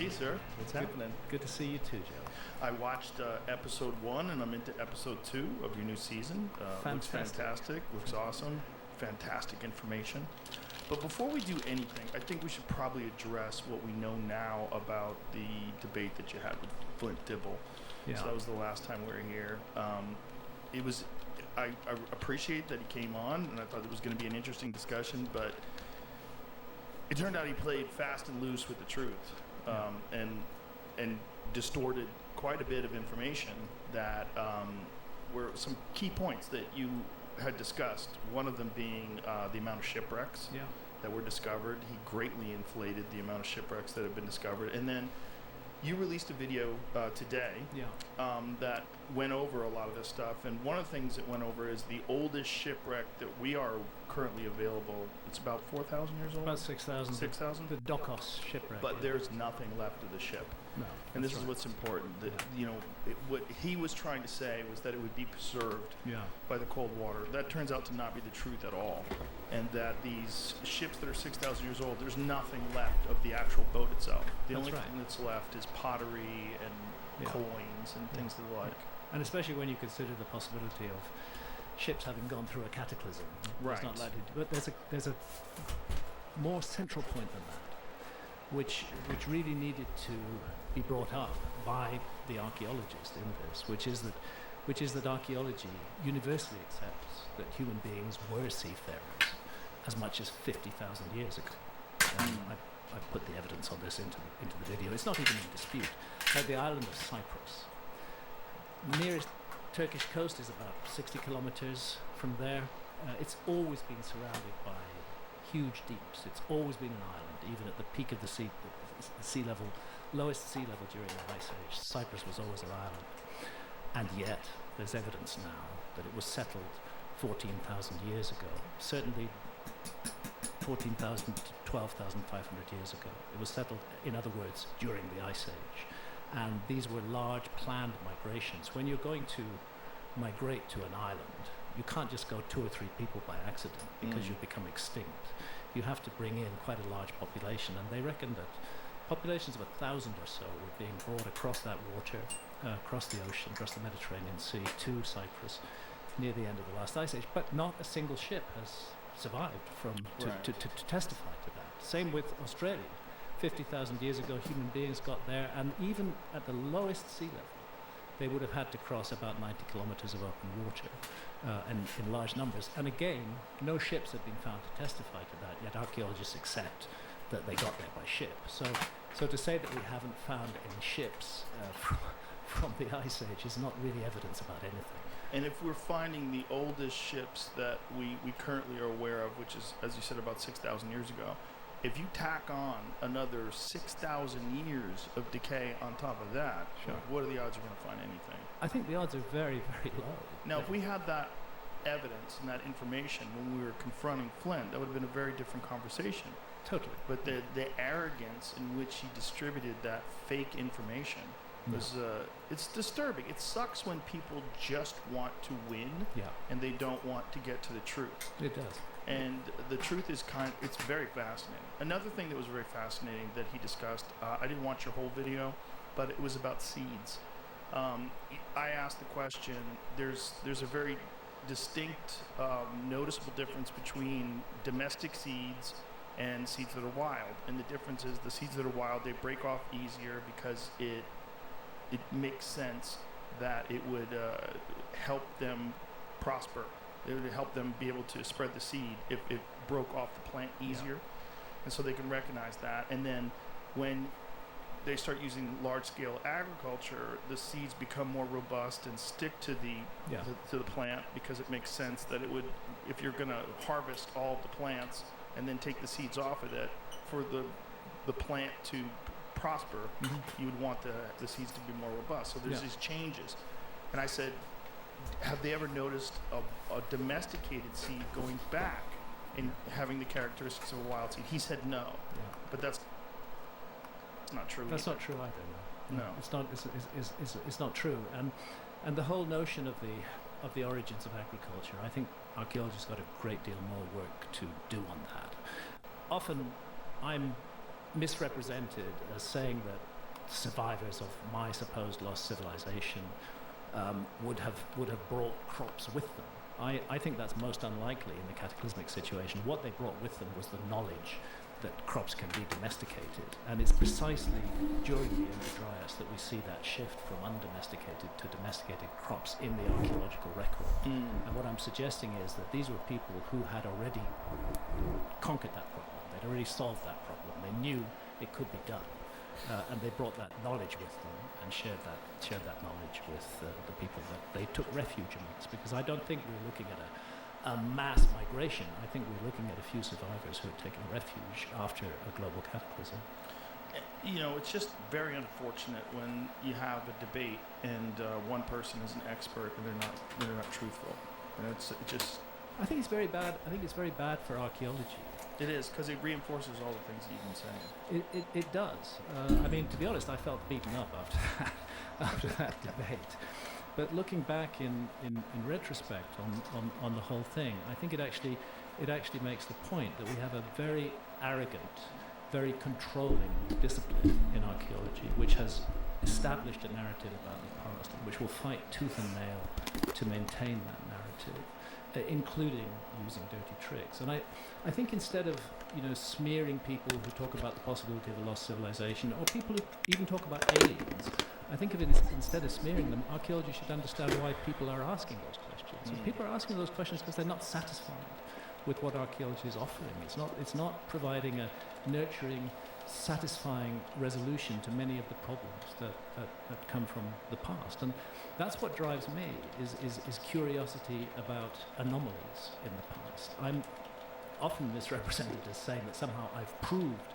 see you, sir. What's happening? Good to see you too, Joe. I watched episode 1, and I'm into episode 2 of your new season. Looks fantastic. Looks awesome. Fantastic information. But before we do anything, I think we should probably address what we know now about the debate that you had with Flint Dibble. Yeah. So that was the last time we were here. I appreciate that he came on, and I thought it was going to be an interesting discussion, but it turned out he played fast and loose with the truth, and distorted quite a bit of information that were some key points that you had discussed. One of them being the amount of shipwrecks that were discovered. He greatly inflated the amount of shipwrecks that have been discovered. And then you released a video today that went over a lot of this stuff. And one of the things it went over is the oldest shipwreck that we are currently available. It's about 4,000 years old? About 6,000. 6,000? The Gyges shipwreck. But there's nothing left of the ship. No. And this is what's important. That, what he was trying to say was that it would be preserved by the cold water. That turns out to not be the truth at all. And that these ships that are 6,000 years old, there's nothing left of the actual boat itself. The only thing that's left is pottery and coins and things of the like. And especially when you consider the possibility of ships having gone through a cataclysm. Right. It's not likely to, but there's a more central point than that, which really needed to be brought up by the archaeologist in this, which is that archaeology universally accepts that human beings were seafarers as much as 50,000 years ago. I put the evidence on this into the video. It's not even in dispute. The island of Cyprus. The nearest Turkish coast is about 60 kilometers from there. It's always been surrounded by huge deeps. It's always been an island, even at the peak of the sea level, lowest sea level during the Ice Age. Cyprus was always an island. And yet, there's evidence now that it was settled 14,000 years ago. Certainly 14,000 to 12,500 years ago. It was settled, in other words, during the Ice Age. And these were large planned migrations. When you're going to migrate to an island, you can't just go 2 or 3 people by accident because you become extinct. You have to bring in quite a large population, and they reckon that populations of 1,000 or so were being brought across that water, across the ocean, across the Mediterranean Sea to Cyprus near the end of the last Ice Age. But not a single ship has survived to testify to that. Same with Australia. 50,000 years ago, human beings got there, and even at the lowest sea level, they would have had to cross about 90 kilometers of open water, and in large numbers. And again, no ships have been found to testify to that, yet archaeologists accept that they got there by ship. So to say that we haven't found any ships from the Ice Age is not really evidence about anything. And if we're finding the oldest ships that we currently are aware of, which is, as you said, about 6,000 years ago, if you tack on another 6,000 years of decay on top of that, what are the odds you're going to find anything? I think the odds are very, very low. Now, if we had that evidence and that information when we were confronting Flint, that would have been a very different conversation. Totally. But the arrogance in which he distributed that fake information was it's disturbing. It sucks when people just want to win and they don't want to get to the truth. It does. And the truth is it's very fascinating. Another thing that was very fascinating that he discussed, I didn't watch your whole video, but it was about seeds. I asked the question, there's a very distinct, noticeable difference between domestic seeds and seeds that are wild. And the difference is the seeds that are wild, they break off easier because it makes sense that it would help them prosper. It would help them be able to spread the seed if it broke off the plant easier. And so they can recognize that. And then when they start using large-scale agriculture, the seeds become more robust and stick to the plant, because it makes sense that it would, if you're going to harvest all the plants and then take the seeds off of it, for the plant to prosper, you would want the seeds to be more robust. So there's these changes. And I said, have they ever noticed a domesticated seed going back and having the characteristics of a wild seed? He said no. But that's not true. That's not true either. No. It's not. It's not true. And the whole notion of the origins of agriculture, I think archaeologists got a great deal more work to do on that. Often, I'm misrepresented as saying that survivors of my supposed lost civilization would have brought crops with them. I think that's most unlikely in the cataclysmic situation. What they brought with them was the knowledge that crops can be domesticated, and it's precisely during the Dryas that we see that shift from undomesticated to domesticated crops in the archaeological record. And what I'm suggesting is that these were people who had already conquered that problem. They'd already solved that problem. They knew it could be done, and they brought that knowledge with them and shared that knowledge with the people that they took refuge amongst. Because I don't think we're looking at a mass migration. I think we're looking at a few survivors who are taking refuge after a global cataclysm. You know, it's just very unfortunate when you have a debate and one person is an expert and they're not truthful. And it just. I think it's very bad. I think it's very bad for archaeology. It is, because it reinforces all the things you've been saying. It does. I mean, to be honest, I felt beaten up after that debate. But looking back in retrospect on the whole thing, I think it actually makes the point that we have a very arrogant, very controlling discipline in archaeology, which has established a narrative about the past, and which will fight tooth and nail to maintain that narrative, including using dirty tricks. And I think instead of smearing people who talk about the possibility of a lost civilization, or people who even talk about aliens, I think of it as, instead of smearing them, archaeology should understand why people are asking those questions. And people are asking those questions because they're not satisfied with what archaeology is offering. It's not providing a nurturing, satisfying resolution to many of the problems that come from the past. And that's what drives me, is curiosity about anomalies in the past. I'm often misrepresented as saying that somehow I've proved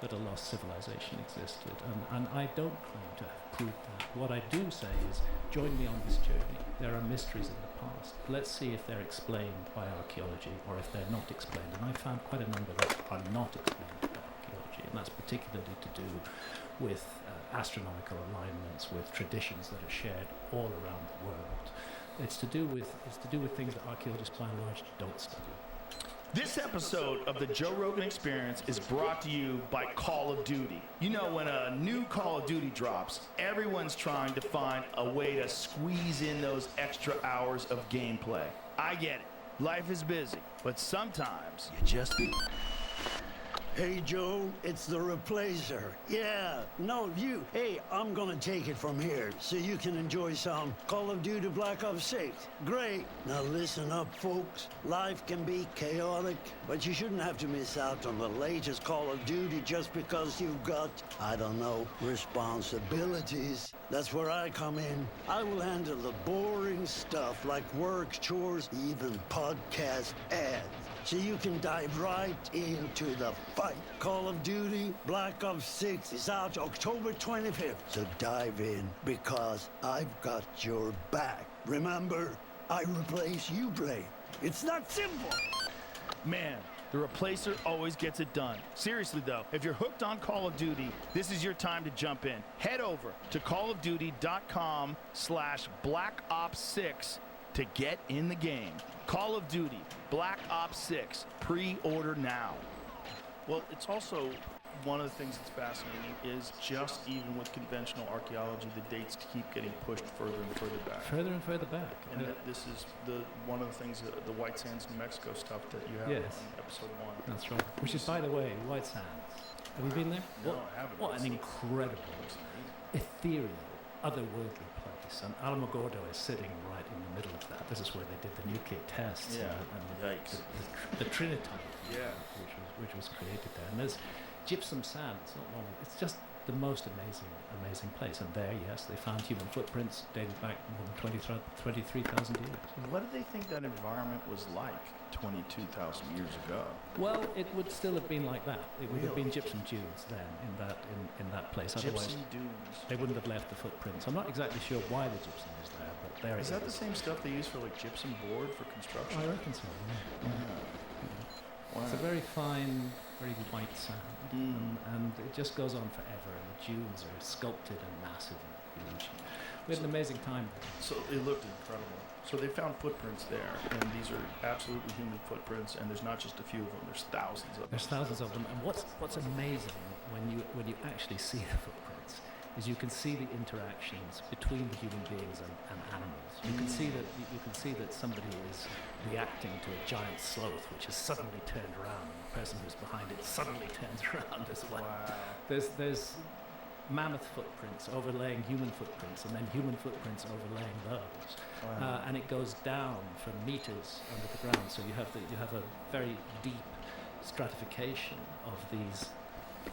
that a lost civilization existed, and I don't claim to have proved that. What I do say is, join me on this journey. There are mysteries in the past. Let's see if they're explained by archaeology or if they're not explained. And I found quite a number that are not explained by archaeology, and that's particularly to do with astronomical alignments, with traditions that are shared all around the world. It's to do with things that archaeologists by and large don't study. This episode of the Joe Rogan Experience is brought to you by Call of Duty. You know, when a new Call of Duty drops, everyone's trying to find a way to squeeze in those extra hours of gameplay. I get it. Life is busy, but sometimes you just... Hey, Joe, it's the replacer. Yeah, no, you. Hey, I'm gonna take it from here so you can enjoy some Call of Duty Black Ops 6. Great. Now listen up, folks. Life can be chaotic, but you shouldn't have to miss out on the latest Call of Duty just because you've got, I don't know, responsibilities. That's where I come in. I will handle the boring stuff like work, chores, even podcast ads, so you can dive right into the fight. Call of Duty Black Ops 6 is out October 25th, so dive in, because I've got your back. Remember, I replace, you play. It's that simple. Man, the replacer always gets it done. Seriously though, if you're hooked on Call of Duty, this is your time to jump in. Head over to callofduty.com/Black Ops 6 to get in the game. Call of Duty Black Ops 6, pre-order now. Well, it's also one of the things that's fascinating is just even with conventional archaeology, the dates keep getting pushed further and further back. Further and further back. And that this is one of the things, the White Sands, New Mexico stuff that you have Yes. on episode 1. That's right. Which is, by the way, White Sands. Have you been there? No, I haven't. What an incredible, ethereal, otherworldly place. And Alamogordo is sitting right in the middle of that. This is where they did the nuclear tests. Yeah. And Yikes. the Trinitite. Yeah. Which was created there. And there's gypsum sand. It's not normal. It's just the most amazing place. And there, yes, they found human footprints dating back more than 23,000 years. What did they think that environment was like 22,000 years ago? Well, it would still have been like that. It would have been gypsum dunes then in that place. Otherwise, Gypsum dunes. they wouldn't have left the footprints. I'm not exactly sure why the gypsum is there, but there it is. Is that the same stuff they use for like gypsum board for construction? I reckon so. Yeah. Wow. It's a very fine, very white sand, and it just goes on forever. And the dunes are sculpted and massive and huge. We had an amazing time. So it looked incredible. So they found footprints there, and these are absolutely human footprints. And there's not just a few of them; there's thousands of them. There's thousands of them. And what's amazing when you actually see the footprints is you can see the interactions between the human beings and animals. You can see that somebody is reacting to a giant sloth which has suddenly turned around, and the person who's behind it suddenly turns around as well. Wow. There's mammoth footprints overlaying human footprints, and then human footprints overlaying those. Wow. And it goes down for meters under the ground, so you have a very deep stratification of these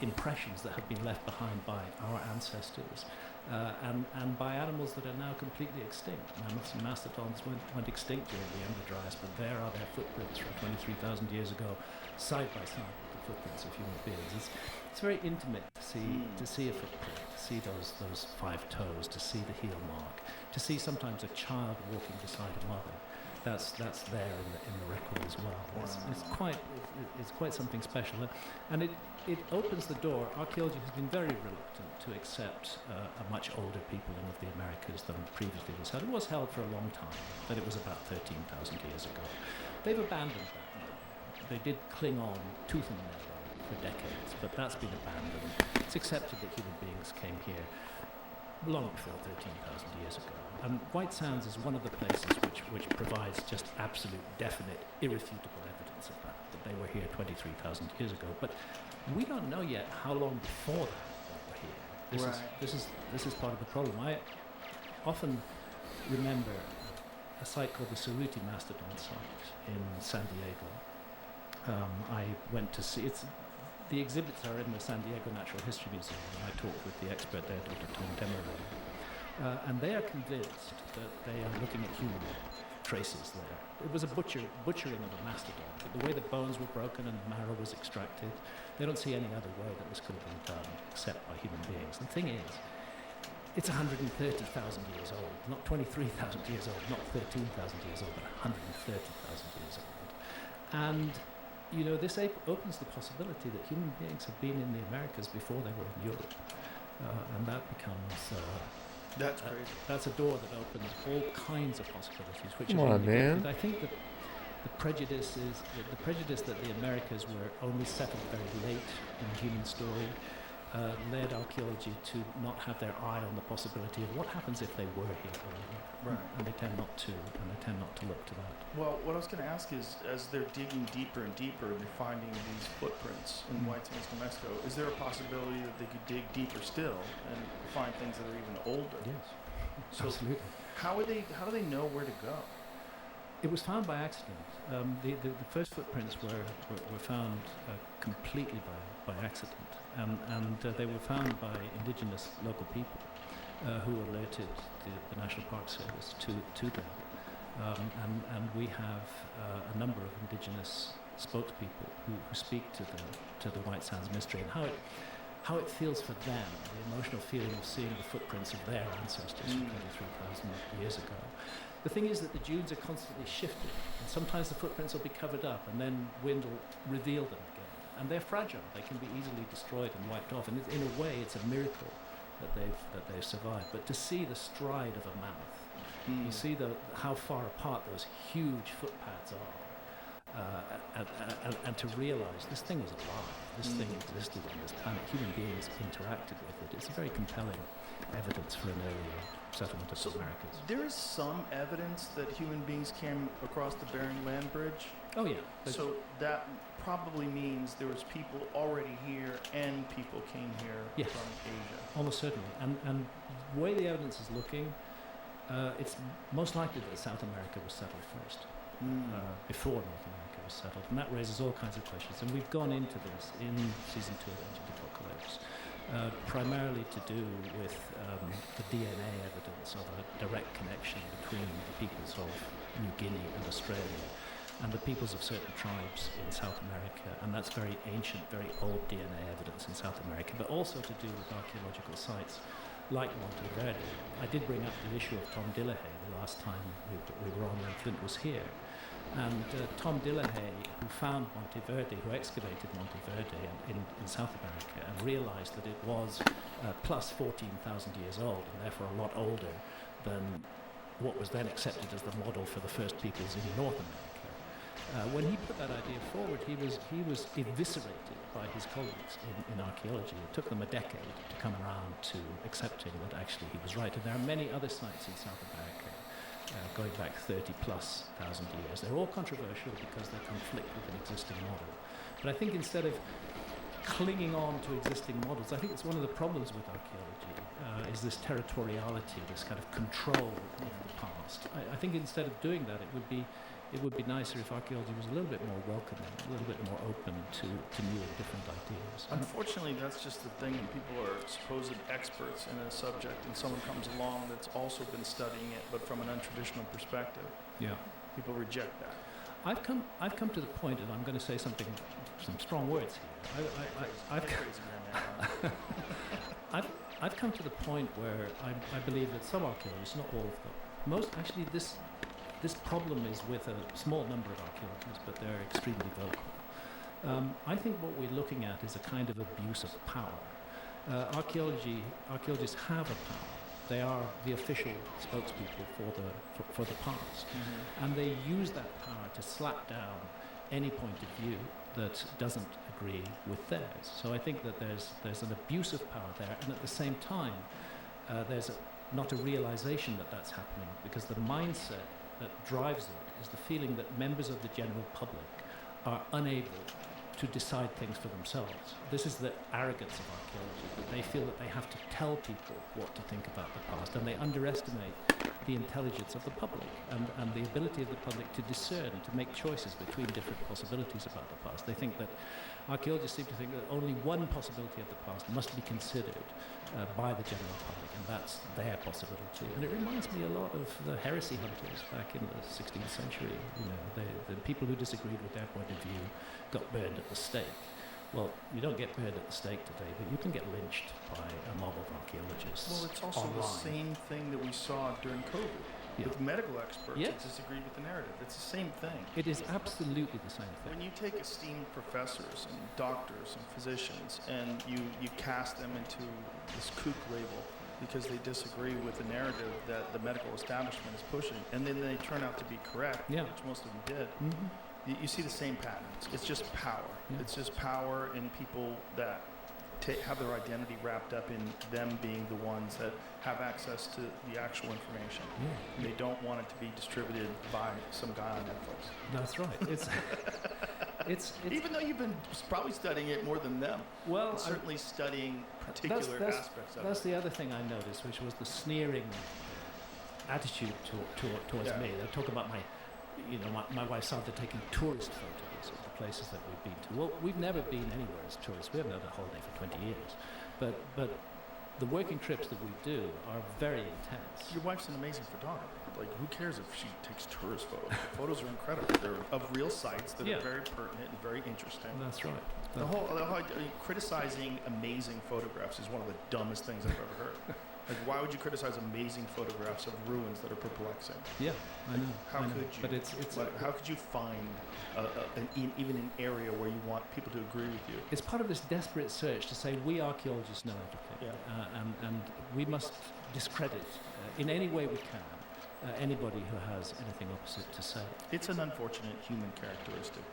impressions that have been left behind by our ancestors, and by animals that are now completely extinct. Mammoths and mastodons went extinct during the Ember-Dryas, but there are their footprints from 23,000 years ago, side by side with the footprints of human beings. It's very intimate to see a footprint, to see those 5 toes, to see the heel mark, to see sometimes a child walking beside a mother. That's there in the record as well. Wow. It's quite something special, and it opens the door. Archaeology has been very reluctant to accept a much older peopling of the Americas than previously was held. It was held for a long time, but it was about 13,000 years ago. They've abandoned that now. They did cling on tooth and nail for decades, but that's been abandoned. It's accepted that human beings came here long before 13,000 years ago. And White Sands is one of the places which provides just absolute, definite, irrefutable evidence of that they were here 23,000 years ago. But we don't know yet how long before that they were here. This is part of the problem. I often remember a site called the Cerruti Mastodon site in San Diego. I went to see the exhibits are in the San Diego Natural History Museum, and I talked with the expert there, Dr. Tom Demerol, and they are convinced that they are looking at human traces there. It was a butchering of a mastodon, but the way the bones were broken and the marrow was extracted, they don't see any other way that this could have been done except by human beings. The thing is, it's 130,000 years old, not 23,000 years old, not 13,000 years old, but 130,000 years old. And this opens the possibility that human beings have been in the Americas before they were in Europe, and that becomes That's crazy. that's a door that opens all kinds of possibilities. Which Come is on, man. I think that the prejudice that the Americas were only settled very late in the human story led archaeology to not have their eye on the possibility of what happens if they were here earlier. Right. And they tend not to look to that. Well, what I was going to ask is, as they're digging deeper and deeper, and they're finding these footprints in White Sands, New Mexico, is there a possibility that they could dig deeper still and find things that are even older? Yes, So absolutely. how do they know where to go? It was found by accident. The first footprints were found completely by accident, and they were found by indigenous local people who alerted the National Park Service to them. And we have a number of indigenous spokespeople who speak to the White Sands mystery and how it feels for them, the emotional feeling of seeing the footprints of their ancestors from 23,000 years ago. The thing is that the dunes are constantly shifting, and sometimes the footprints will be covered up, and then wind will reveal them again. And they're fragile; they can be easily destroyed and wiped off. And in a way, it's a miracle that they've survived. But to see the stride of a mammoth, you see how far apart those huge footpads are, and to realize this thing was alive, this thing existed on this planet, human beings interacted with it. It's a very compelling evidence for an earlier settlement of the Americas. There is some evidence that human beings came across the Bering Land Bridge. Oh yeah. So that probably means there was people already here and people came here Yes. from Asia. Almost certainly. And the way the evidence is looking, it's most likely that South America was settled first, before North America was settled. And that raises all kinds of questions. And we've gone into this in season 2 of Ancient Apocalypse, primarily to do with the DNA evidence of a direct connection between the peoples of New Guinea and Australia and the peoples of certain tribes in South America, and that's very ancient, very old DNA evidence in South America, but also to do with archaeological sites like Monteverde. I did bring up the issue of Tom Dillahay the last time we were on when Flint was here, and Tom Dillahay, who found Monteverde, who excavated Monteverde in South America, and realized that it was plus 14,000 years old, and therefore a lot older than what was then accepted as the model for the first peoples in North America. When he put that idea forward, he was eviscerated by his colleagues in archaeology. It took them a decade to come around to accepting that actually he was right. And there are many other sites in South America going back 30,000+ years. They're all controversial because they conflict with an existing model. But I think instead of clinging on to existing models, I think it's one of the problems with archaeology, is this territoriality, this kind of control of the past. I think instead of doing that, it would be nicer if archaeology was a little bit more welcoming, a little bit more open to new and different ideas. Unfortunately, that's just the thing when people are supposed experts in a subject and someone comes along that's also been studying it but from an untraditional perspective. Yeah. People reject that. I've come to the point, and I'm going to say some strong words here. I've come to the point where I believe that some archaeologists, not all of them, this problem is with a small number of archaeologists, but they're extremely vocal. I think what we're looking at is a kind of abuse of power. Archaeologists have a power. They are the official spokespeople for the past, and they use that power to slap down any point of view that doesn't agree with theirs. So I think that there's an abuse of power there, and at the same time, there's not a realization that that's happening, because the mindset that drives it is the feeling that members of the general public are unable to decide things for themselves. This is the arrogance of archaeology. They feel that they have to tell people what to think about the past, and they underestimate the intelligence of the public and the ability of the public to discern, to make choices between different possibilities about the past. They think that archaeologists seem to think that only one possibility of the past must be considered by the general public, and that's their possibility. And it reminds me a lot of the heresy hunters back in the 16th century. The people who disagreed with their point of view got burned at the stake. Well, you don't get burned at the stake today, but you can get lynched by a mob of archaeologists. Well, it's also online. the same thing that we saw during COVID with medical experts Yes. that disagreed with the narrative. It's the same thing. It is absolutely the same thing. When you take esteemed professors and doctors and physicians and you cast them into this kook label because they disagree with the narrative that the medical establishment is pushing, and then they turn out to be correct, which most of them did, you see the same patterns. It's just power. Yeah. It's just power in people that have their identity wrapped up in them being the ones that have access to the actual information. Yeah. They don't want it to be distributed by some guy on Netflix. That's right. It's Even though you've been probably studying it more than them. Well, and certainly studying particular aspects of that's it. the other thing I noticed, which was the sneering attitude towards me. They talk about my wife started taking tourist photos of the places that we've been to. Well, we've never been anywhere as tourists. We haven't had a holiday for 20 years. But the working trips that we do are very intense. Your wife's an amazing photographer. Like, who cares if she takes tourist photos? The photos are incredible. They're of real sites that are very pertinent and very interesting. That's right. The whole criticizing amazing photographs is one of the dumbest things I've ever heard. Like, why would you criticize amazing photographs of ruins that are perplexing? Yeah, I know. How could you? But it's how could you find even an area where you want people to agree with you? It's part of this desperate search to say we archaeologists know everything, and we must discredit in any way we can anybody who has anything opposite to say. It's an unfortunate human characteristic.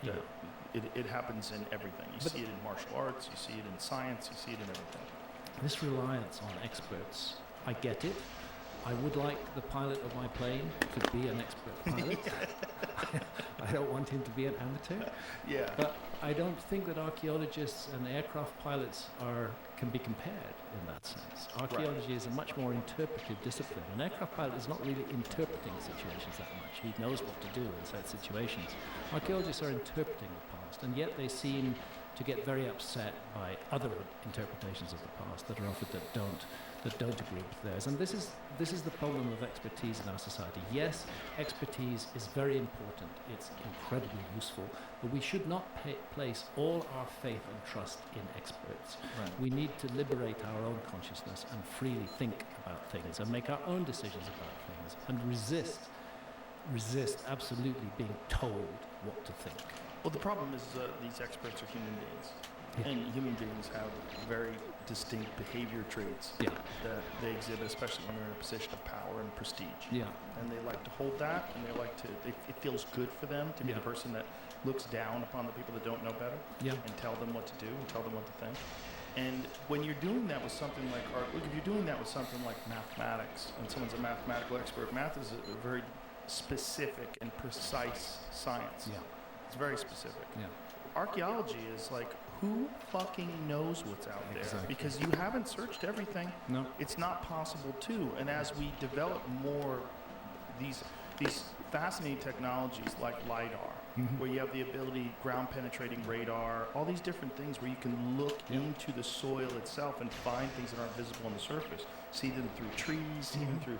It happens in everything. You see it in martial arts, you see it in science, you see it in everything. This reliance on experts, I get it. I would like the pilot of my plane to be an expert pilot. I don't want him to be an amateur. Yeah. But I don't think that archaeologists and aircraft pilots can be compared in that sense. Archaeology is a much more interpretive discipline. An aircraft pilot is not really interpreting situations that much. He knows what to do in such situations. Archaeologists are interpreting the past, and yet they seem to get very upset by other interpretations of the past that are offered that don't agree with theirs. And this is the problem of expertise in our society. Yes, expertise is very important. It's incredibly useful, but we should not place all our faith and trust in experts. Right. We need to liberate our own consciousness and freely think about things and make our own decisions about things and resist absolutely being told what to think. Well, the problem is these experts are human beings. Yeah. And human beings have very distinct behavior traits Yeah. that they exhibit, especially when they're in a position of power and prestige. Yeah. And they like to hold that, and they like to, it feels good for them to be Yeah. the person that looks down upon the people that don't know better Yeah. and tell them what to do and tell them what to think. And when you're doing that with something like art, look, if you're doing that with something like mathematics, and someone's a mathematical expert, math is a very specific and precise science. Yeah. It's very specific. Yeah. Archaeology is like, who fucking knows what's out there? Exactly. Because you haven't searched everything. No. It's not possible to. And as we develop more these fascinating technologies like LiDAR, where you have the ability, ground penetrating radar, all these different things where you can look into the soil itself and find things that aren't visible on the surface, see them through trees, see them through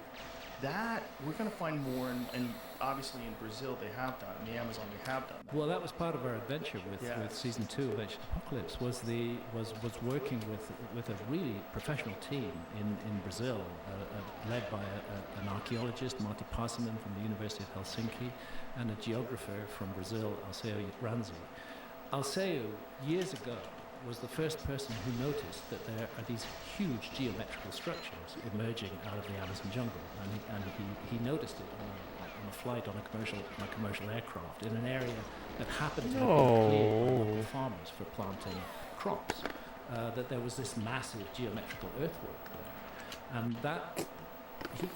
that. We're going to find more, and obviously in Brazil they have done, in the Amazon they have done that. Well, that was part of our adventure with season 2 of Ancient Apocalypse. Was working with a really professional team in Brazil, led by an archaeologist, Marty Parsiman from the University of Helsinki, and a geographer from Brazil, Alceu Ranzi. Alceu, years ago, was the first person who noticed that there are these huge geometrical structures emerging out of the Amazon jungle, and he noticed it on a flight on a commercial aircraft in an area that happened to have been cleared by local farmers for planting crops. That there was this massive geometrical earthwork there, and that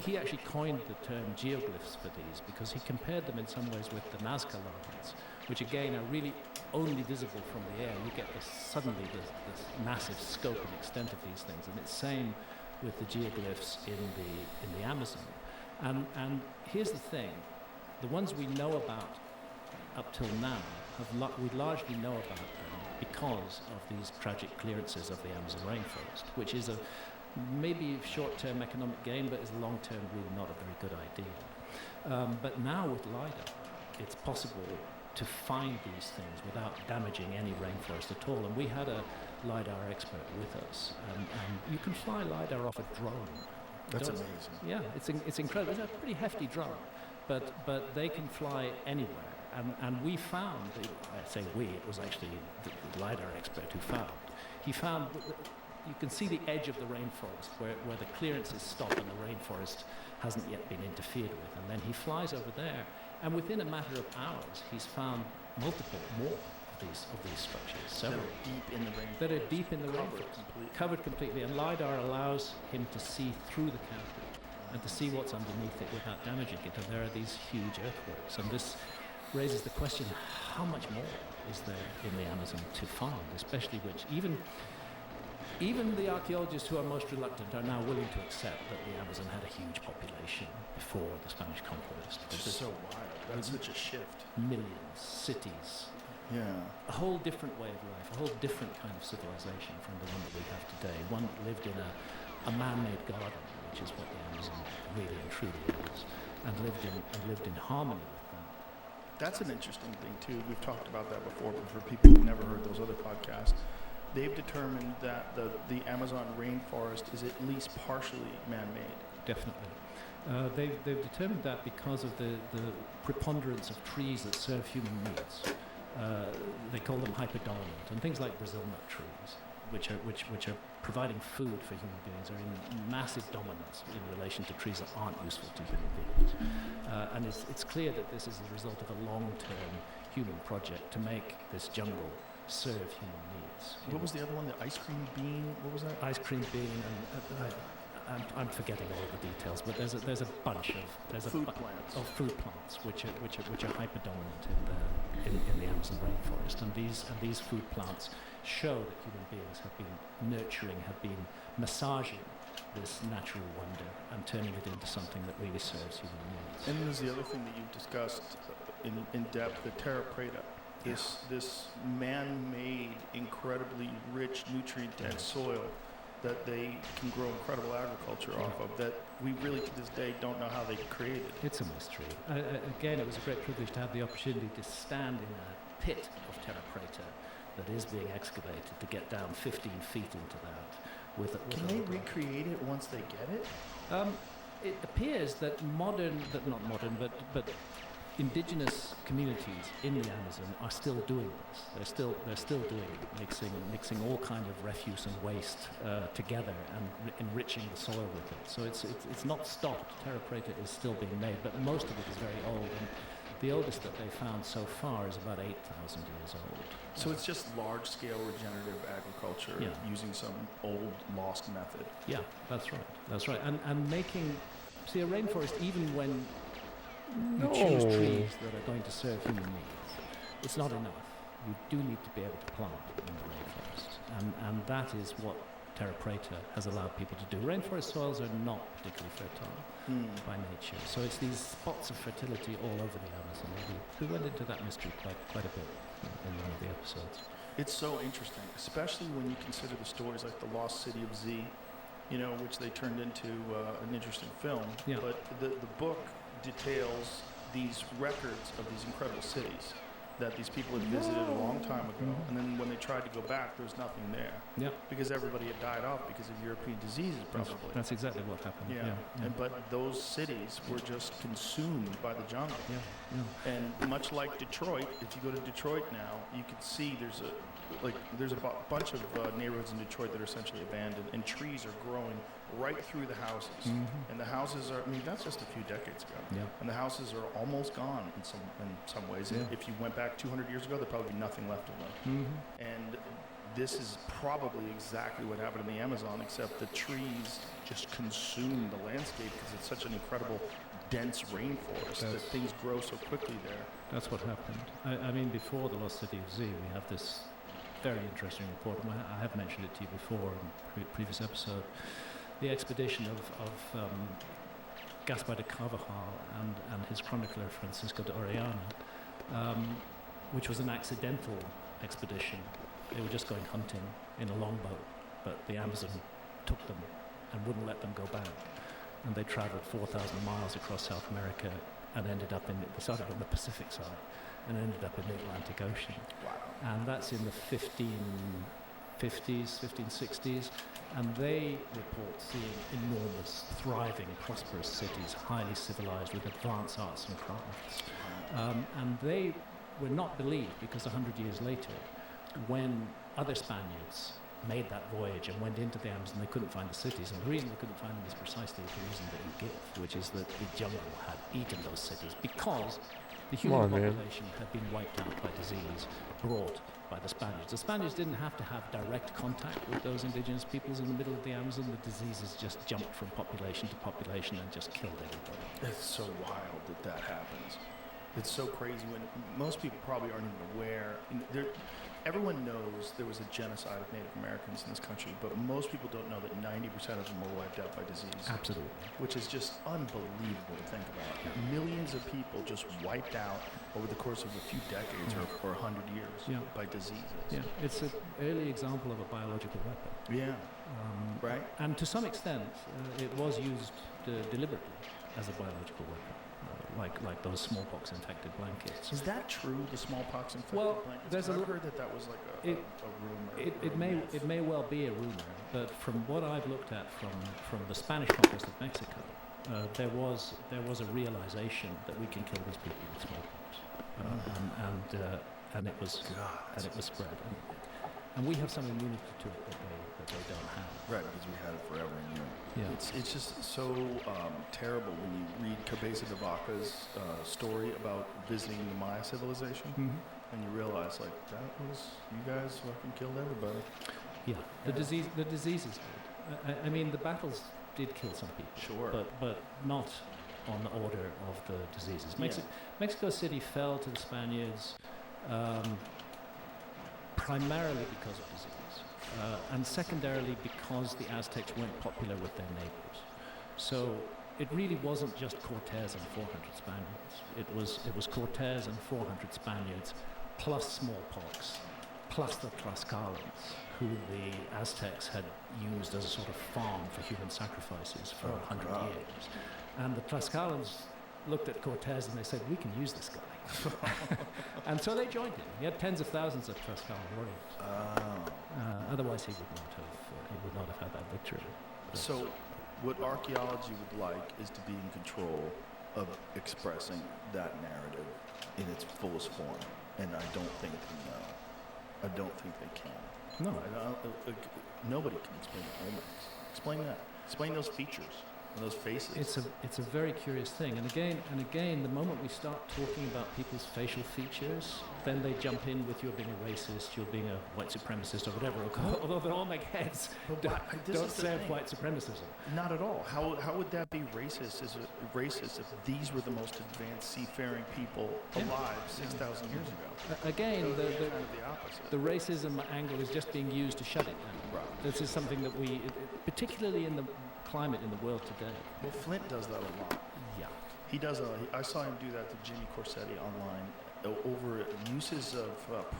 he actually coined the term geoglyphs for these because he compared them in some ways with the Nazca lines, which again are really only visible from the air. You get suddenly this massive scope and extent of these things, and it's same with the geoglyphs in the Amazon. And here's the thing: the ones we know about up till now we largely know about them because of these tragic clearances of the Amazon rainforest, which is maybe short-term economic gain, but is long-term really not a very good idea. But now with LiDAR, it's possible to find these things without damaging any rainforest at all. And we had a LiDAR expert with us, and you can fly LiDAR off a drone. That's amazing. Yeah, it's incredible. It's a pretty hefty drone, but they can fly anywhere. And we found, I say we, it was actually the LiDAR expert who found. He found, you can see the edge of the rainforest where the clearances stop and the rainforest hasn't yet been interfered with. And then he flies over there, and within a matter of hours, he's found multiple more of these structures. Several. That are deep in the rainforest. Covered completely. And LiDAR allows him to see through the canopy and to see what's underneath it without damaging it. And there are these huge earthworks. And this raises the question, how much more is there in the Amazon to find, especially which even the archaeologists who are most reluctant are now willing to accept that the Amazon had a huge population before the Spanish conquest. It's just so wild. That's such a shift. Millions, cities. Yeah. A whole different way of life, a whole different kind of civilization from the one that we have today. One that lived in a man-made garden, which is what the Amazon really and truly is, and lived in harmony with that. That's an interesting thing too. We've talked about that before, but for people who've never heard those other podcasts, they've determined that the Amazon rainforest is at least partially man-made. Definitely. They've determined that because of the preponderance of trees that serve human needs. They call them hyperdominant, and things like Brazil nut trees, which are providing food for human beings, are in massive dominance in relation to trees that aren't useful to human beings. And it's clear that this is the result of a long-term human project to make this jungle serve human needs. What was the other one? The ice cream bean? What was that? Ice cream bean, and I'm forgetting all the details, but there's a bunch of food plants which are hyperdominant in the Amazon rainforest, and these food plants show that human beings have been nurturing, have been massaging this natural wonder and turning it into something that really serves human needs. And there's the other thing that you've discussed in depth, the terra preta. This man-made, incredibly rich, nutrient-dense soil that they can grow incredible agriculture off of, that we really to this day don't know how they created. It's a mystery. Again, it was a great privilege to have the opportunity to stand in a pit of terra preta that is being excavated, to get down 15 feet into that. Can they recreate it once they get it? It appears that but indigenous communities in the Amazon are still doing this. They're still doing it, mixing all kind of refuse and waste together and enriching the soil with it. So it's not stopped. Terra preta is still being made, but most of it is very old. And the oldest that they found so far is about 8,000 years old. So it's just large-scale regenerative agriculture using some old lost method. Yeah, that's right. That's right. And making, see, a rainforest, even when you choose trees that are going to serve human needs, it's not enough. You do need to be able to plant in the rainforest. And that is what Terra preta has allowed people to do. Rainforest soils are not particularly fertile by nature. So it's these spots of fertility all over the Amazon. We went into that mystery quite a bit in one of the episodes. It's so interesting, especially when you consider the stories like the Lost City of Z, which they turned into an interesting film. Yeah. But the book details these records of these incredible cities that these people had visited a long time ago, and then when they tried to go back, there was nothing there. Yeah. Because everybody had died off because of European diseases, probably. That's exactly what happened. Yeah. But those cities were just consumed by the jungle. Yeah. And much like Detroit, if you go to Detroit now, you can see there's a bunch of neighborhoods in Detroit that are essentially abandoned, and trees are growing right through the houses. And the houses are, that's just a few decades ago. Yeah. And the houses are almost gone in some ways. And if you went back 200 years ago, there'd probably be nothing left of them. And this is probably exactly what happened in the Amazon, except the trees just consume the landscape because it's such an incredible dense rainforest that things grow so quickly there. That's what happened. I mean, before the Lost City of Z, we have this very interesting report. I have mentioned it to you before in previous episode. The expedition of Gaspar de Carvajal and his chronicler Francisco de Orellana, which was an accidental expedition. They were just going hunting in a longboat, but the Amazon took them and wouldn't let them go back. And they traveled 4,000 miles across South America and ended up they started on the Pacific side and ended up in the Atlantic Ocean. Wow. And that's in the 1550s, 1560s. And they report seeing enormous, thriving, prosperous cities, highly civilized with advanced arts and crafts. And they were not believed because 100 years later, when other Spaniards made that voyage and went into the Amazon, they couldn't find the cities. And the reason they couldn't find them is precisely the reason that you give, which is that the jungle had eaten those cities because the human population had been wiped out by disease brought by the Spaniards. The Spaniards didn't have to have direct contact with those indigenous peoples in the middle of the Amazon. The diseases just jumped from population to population and just killed everybody. It's so wild that happens. It's so crazy when most people probably aren't even aware. Everyone knows there was a genocide of Native Americans in this country, but most people don't know that 90% of them were wiped out by disease. Absolutely. Which is just unbelievable to think about. Millions of people just wiped out over the course of a few decades or 100 years by diseases. Yeah, it's an early example of a biological weapon. Yeah. Right. And to some extent, it was used deliberately as a biological weapon. Like those smallpox-infected blankets. Is that true? The smallpox-infected blankets? I've heard that was like a rumor. It may well be a rumor, but from what I've looked at from the Spanish conquest of Mexico, there was a realization that we can kill these people with smallpox, and it was spread, and we have some immunity to it that they don't have. Right, because we had it forever and you. Yeah. It's just so terrible when you read Cabeza de Vaca's story about visiting the Maya civilization, and you realize that was you guys fucking killed everybody. Yeah, the diseases did. I mean, the battles did kill some people. Sure. But not on the order of the diseases. Mexico City fell to the Spaniards primarily because of disease. And secondarily because the Aztecs weren't popular with their neighbors. So it really wasn't just Cortez and 400 Spaniards. It was Cortez and 400 Spaniards plus smallpox, plus the Tlaxcalans, who the Aztecs had used as a sort of farm for human sacrifices for 100 years. And the Tlaxcalans looked at Cortez and they said, we can use this guy. And so they joined him. He had tens of thousands of Tlaxcalan warriors. Otherwise, he would not have had that victory. So, what archaeology would like is to be in control of expressing that narrative in its fullest form, and I don't think they know. I don't think they can. No. Nobody can explain the Olmecs. Explain that. Explain those features and those faces. It's a very curious thing, and again, the moment we start talking about people's facial features, then they jump in with you're being a racist, you're being a white supremacist, or whatever. Although they all make heads, don't say white supremacism. Not at all. How would that be racist? Is it racist if these were the most advanced seafaring people alive 6,000 years ago? Again, So it's kind of the opposite. the racism angle is just being used to shut it down. Right. This is something that we, particularly in the climate in the world today. Well, Flint does that a lot. Yeah. He does. I saw him do that to Jimmy Corsetti online over uses of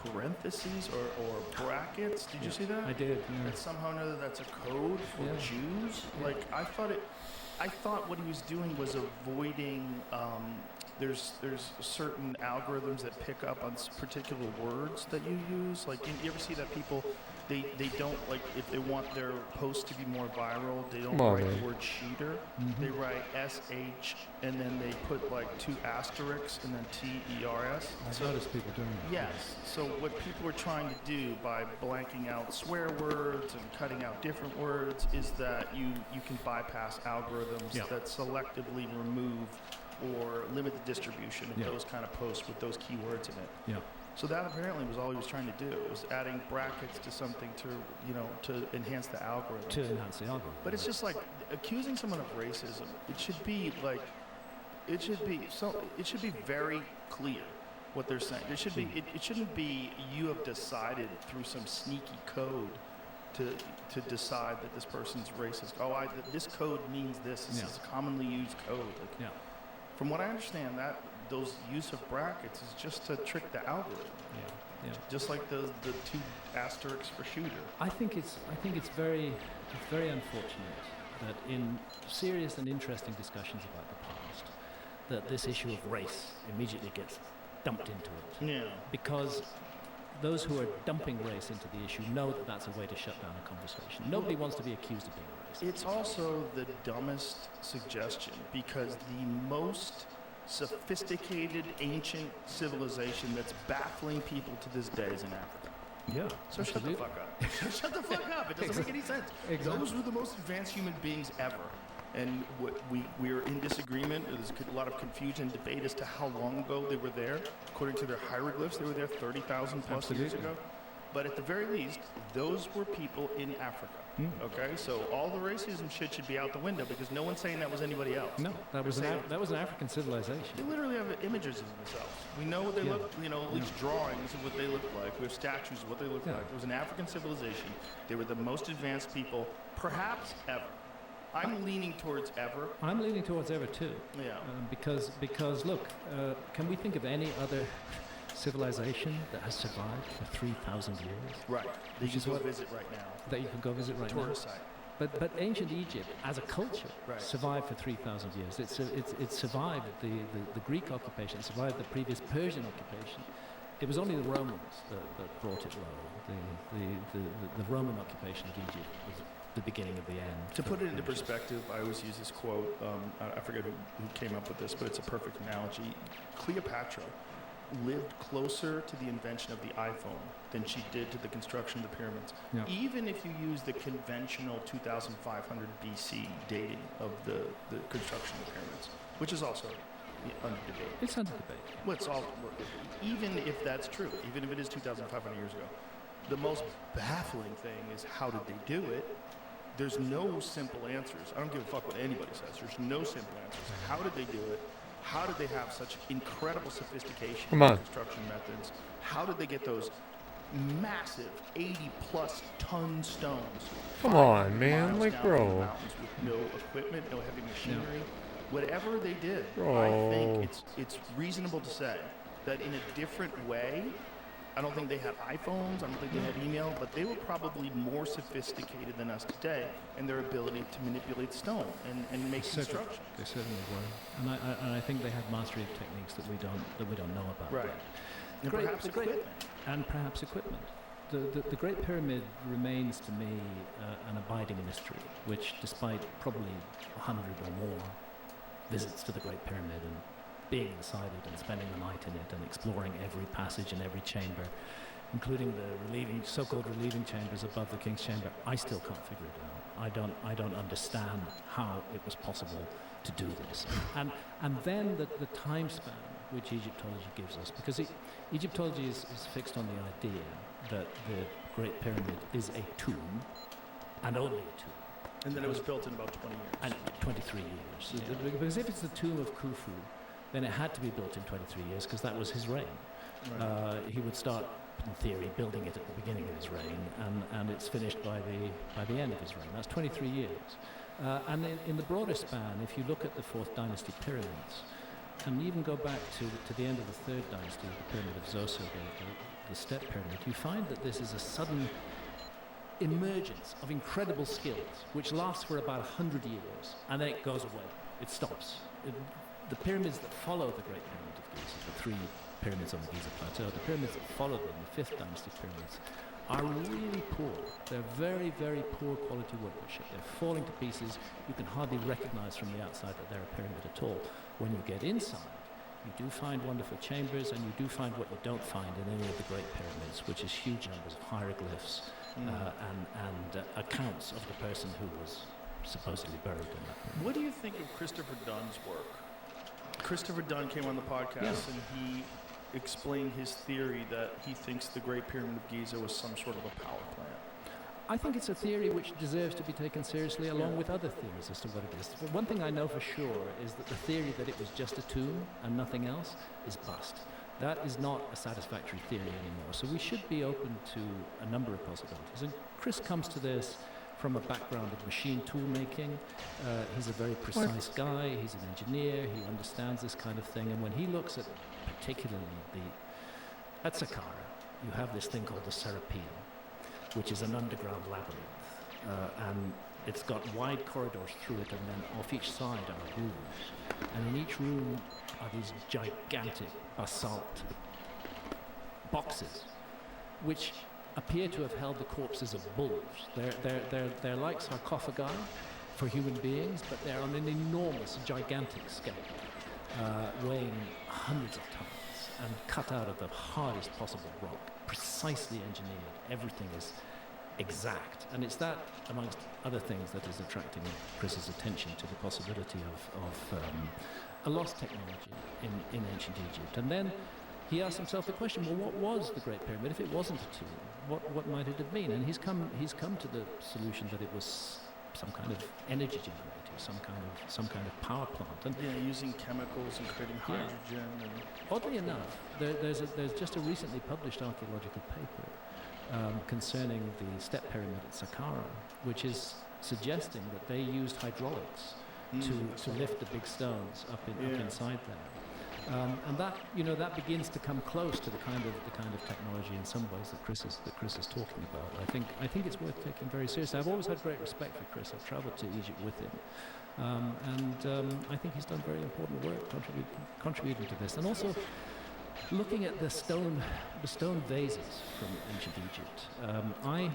parentheses or brackets. Did you see that? I did. Yeah. That somehow or another that's a code for Yeah. Jews. Yeah. Like I thought what he was doing was avoiding. There's certain algorithms that pick up on particular words that you use. Like you ever see that people. They don't, like, if they want their post to be more viral, they don't write the word cheater. Mm-hmm. They write SH and then they put like 2 asterisks and then TERS. I've noticed people doing that. Yes. So what people are trying to do by blanking out swear words and cutting out different words is that you can bypass algorithms Yeah. that selectively remove or limit the distribution of Yeah. those kind of posts with those keywords in it. Yeah. So that apparently was all he was trying to do. Was adding brackets to something to enhance the algorithm. To enhance the algorithm. But it's just like accusing someone of racism. It should be like, it should be very clear what they're saying. It should be. It shouldn't be you have decided through some sneaky code to decide that this person's racist. This code means this. This is a commonly used code. Like, Yeah. from what I understand, those use of brackets is just to trick the algorithm. Yeah. Just like the 2 asterisks for shooter. I think it's very unfortunate that in serious and interesting discussions about the past, that this issue of race immediately gets dumped into it. Yeah. Because those who are dumping race into the issue know that that's a way to shut down a conversation. Nobody wants to be accused of being racist. It's also the dumbest suggestion because the most sophisticated ancient civilization that's baffling people to this day is in Africa. Yeah. So shut the fuck up. Shut the fuck up. It doesn't make any sense. Exactly. Those were the most advanced human beings ever. And we're in disagreement. There's a lot of confusion and debate as to how long ago they were there. According to their hieroglyphs, they were there 30,000 plus years ago. But at the very least, those were people in Africa. Okay, so all the racism shit should be out the window because no one's saying that was anybody else. No, that was an African civilization. They literally have images of themselves. We know what they look, at least drawings of what they look like. We have statues of what they look like. It was an African civilization. They were the most advanced people, perhaps ever. I'm leaning towards ever. I'm leaning towards ever too. Yeah. Because look, can we think of any other civilization that has survived for 3,000 years? Right. That you can go visit right now. That you can go visit right now. Tourist site. But ancient Egypt, as a culture, survived for 3,000 years. It survived the Greek occupation, it survived the previous Persian occupation. It was only the Romans that brought it low. The Roman occupation of Egypt was the beginning of the end. To put it into perspective, I always use this quote. I forget who came up with this, but it's a perfect analogy. Cleopatra lived closer to the invention of the iPhone than she did to the construction of the pyramids. Yeah. Even if you use the conventional 2,500 BC dating of the construction of the pyramids, which is also under debate. It's under debate. Well, it's all, even if that's true, even if it is 2,500 years ago, the most baffling thing is how did they do it? There's no simple answers. I don't give a fuck what anybody says. There's no simple answers. How did they do it? How did they have such incredible sophistication in construction methods? How did they get those massive 80-plus ton stones? Come on, man. miles Like, down bro. in the mountains with no equipment, no heavy machinery. Whatever they did, I Bro. think it's reasonable to say that in a different way. I don't think they had iPhones, I don't think they had email, but they were probably more sophisticated than us today in their ability to manipulate stone and make construction. They certainly were, and I think they had mastery of techniques that we don't know about. Right. And perhaps equipment. And perhaps equipment. The Great Pyramid remains to me an abiding mystery, which, despite probably 100 or more visits to the Great Pyramid and being inside it and spending the night in it and exploring every passage and every chamber, including the so-called relieving chambers above the King's Chamber, I still can't figure it out. I don't understand how it was possible to do this. And then the time span which Egyptology gives us, because Egyptology is fixed on the idea that the Great Pyramid is a tomb, and only a tomb. And then it was built in about 20 years. And 23 years. Yeah. Because if it's the tomb of Khufu, then it had to be built in 23 years, because that was his reign. Right. He would start, in theory, building it at the beginning of his reign, and it's finished by the end of his reign. That's 23 years. And in the broader span, if you look at the 4th Dynasty pyramids, and even go back to the end of the 3rd Dynasty, the Pyramid of Zoser, the Step Pyramid, you find that this is a sudden emergence of incredible skills, which lasts for about 100 years, and then it goes away. It stops. The pyramids that follow the Great Pyramid of Giza, the 3 pyramids on the Giza Plateau, the pyramids that follow them, the 5th Dynasty pyramids, are really poor. They're very, very poor quality workmanship. They're falling to pieces. You can hardly recognize from the outside that they're a pyramid at all. When you get inside, you do find wonderful chambers, and you do find what you don't find in any of the great pyramids, which is huge numbers of hieroglyphs and accounts of the person who was supposedly buried in that pyramid. What do you think of Christopher Dunn's work? Christopher Dunn came on the podcast and he explained his theory that he thinks the Great Pyramid of Giza was some sort of a power plant. I think it's a theory which deserves to be taken seriously along with other theories as to what it is. But one thing I know for sure is that the theory that it was just a tomb and nothing else is bust. That is not a satisfactory theory anymore. So we should be open to a number of possibilities. And Chris comes to this from a background of machine tool making. He's a very precise guy. He's an engineer. He understands this kind of thing. And when he looks at particularly at Saqqara, you have this thing called the Serapeum, which is an underground labyrinth. And it's got wide corridors through it, and then off each side are rooms. And in each room are these gigantic basalt boxes, which appear to have held the corpses of bulls. They're like sarcophagi for human beings, but they're on an enormous, gigantic scale, weighing hundreds of tons and cut out of the hardest possible rock, precisely engineered. Everything is exact. And it's that, amongst other things, that is attracting Chris's attention to the possibility of a lost technology in ancient Egypt. And then he asked himself the question, well, what was the Great Pyramid? If it wasn't a tomb, what might it have been? And he's come to the solution that it was some kind of energy generator, some kind of power plant. And using chemicals and creating hydrogen. And oddly enough, there's just a recently published archaeological paper concerning the Step Pyramid at Saqqara, which is suggesting that they used hydraulics to lift the big stones up inside there. And that begins to come close to the kind of technology in some ways that Chris is talking about. I think it's worth taking very seriously. I've always had great respect for Chris. I've travelled to Egypt with him, and I think he's done very important work contributing to this. And also looking at the stone vases from ancient Egypt. I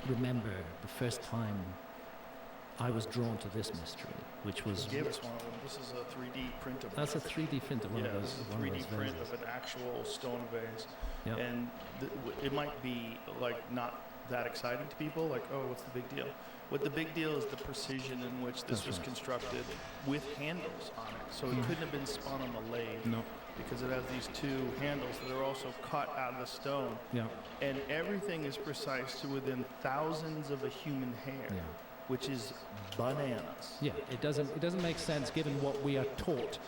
remember the first time I was drawn to this mystery, which was... You gave us one of them. This is a 3D print of That's a 3D print of one of those. This is a 3D print of an actual stone vase. Yep. And it might be not that exciting to people, like, oh, what's the big deal? What the big deal is the precision in which this was constructed with handles on it. So it couldn't have been spun on the lathe. No. Because it has these 2 handles that are also cut out of the stone. Yeah. And everything is precise to within thousands of a human hair. Yeah. Which is bananas. Yeah, it doesn't make sense given what we are taught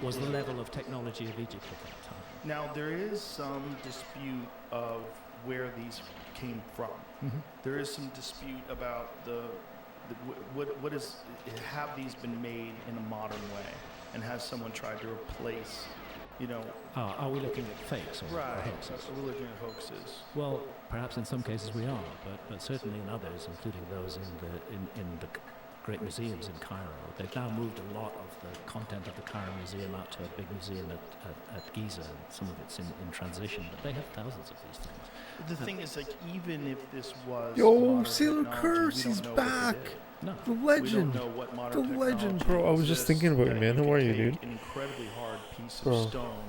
was the level of technology of Egypt at that time. Now, there is some dispute of where these came from. Mm-hmm. There is some dispute about have these been made in a modern way, and has someone tried to replace, are we looking at fakes or hoaxes? We're looking at hoaxes. Well, perhaps in some cases we are, but certainly in others, including those in the great museums in Cairo, they've now moved a lot of the content of the Cairo Museum out to a big museum at Giza, and some of it's in transition, but they have thousands of these things. The thing is, even if this was Yo, modern Sailor technology, Curse, we he's don't know what back. it is. No. The We don't legend. know what The modern legend, technology bro. I was just exists thinking about you, that man. How are you, could dude? take an incredibly hard piece Bro. of stone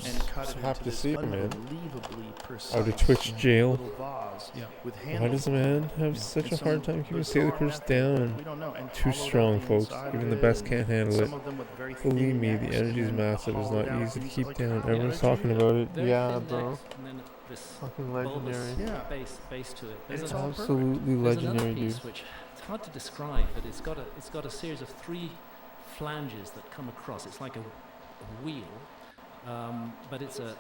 and cut Just it happy into to this see you, man. unbelievably precise Out of Twitch jail. little vase Yeah. with Why handles. does a man have And such a some hard time keeping State of the bizarre Cruise method that down? we don't know, and Too hollowed out strong, the folks. inside Even of the it, best and can't handle it. some of them with very Believe thin me, the necks, energy's and then massive. It's hollowed not out easy to inside. keep Like, down. how Everyone's did you talking do about it. Very Yeah, thin bro. necks, and then this Fucking bulbous legendary. Yeah. base to it. And There's it's a- all perfect. Absolutely There's another legendary, piece dude. which it's hard to describe, but it's got a series of 3 flanges that come across. It's like a wheel, but it's a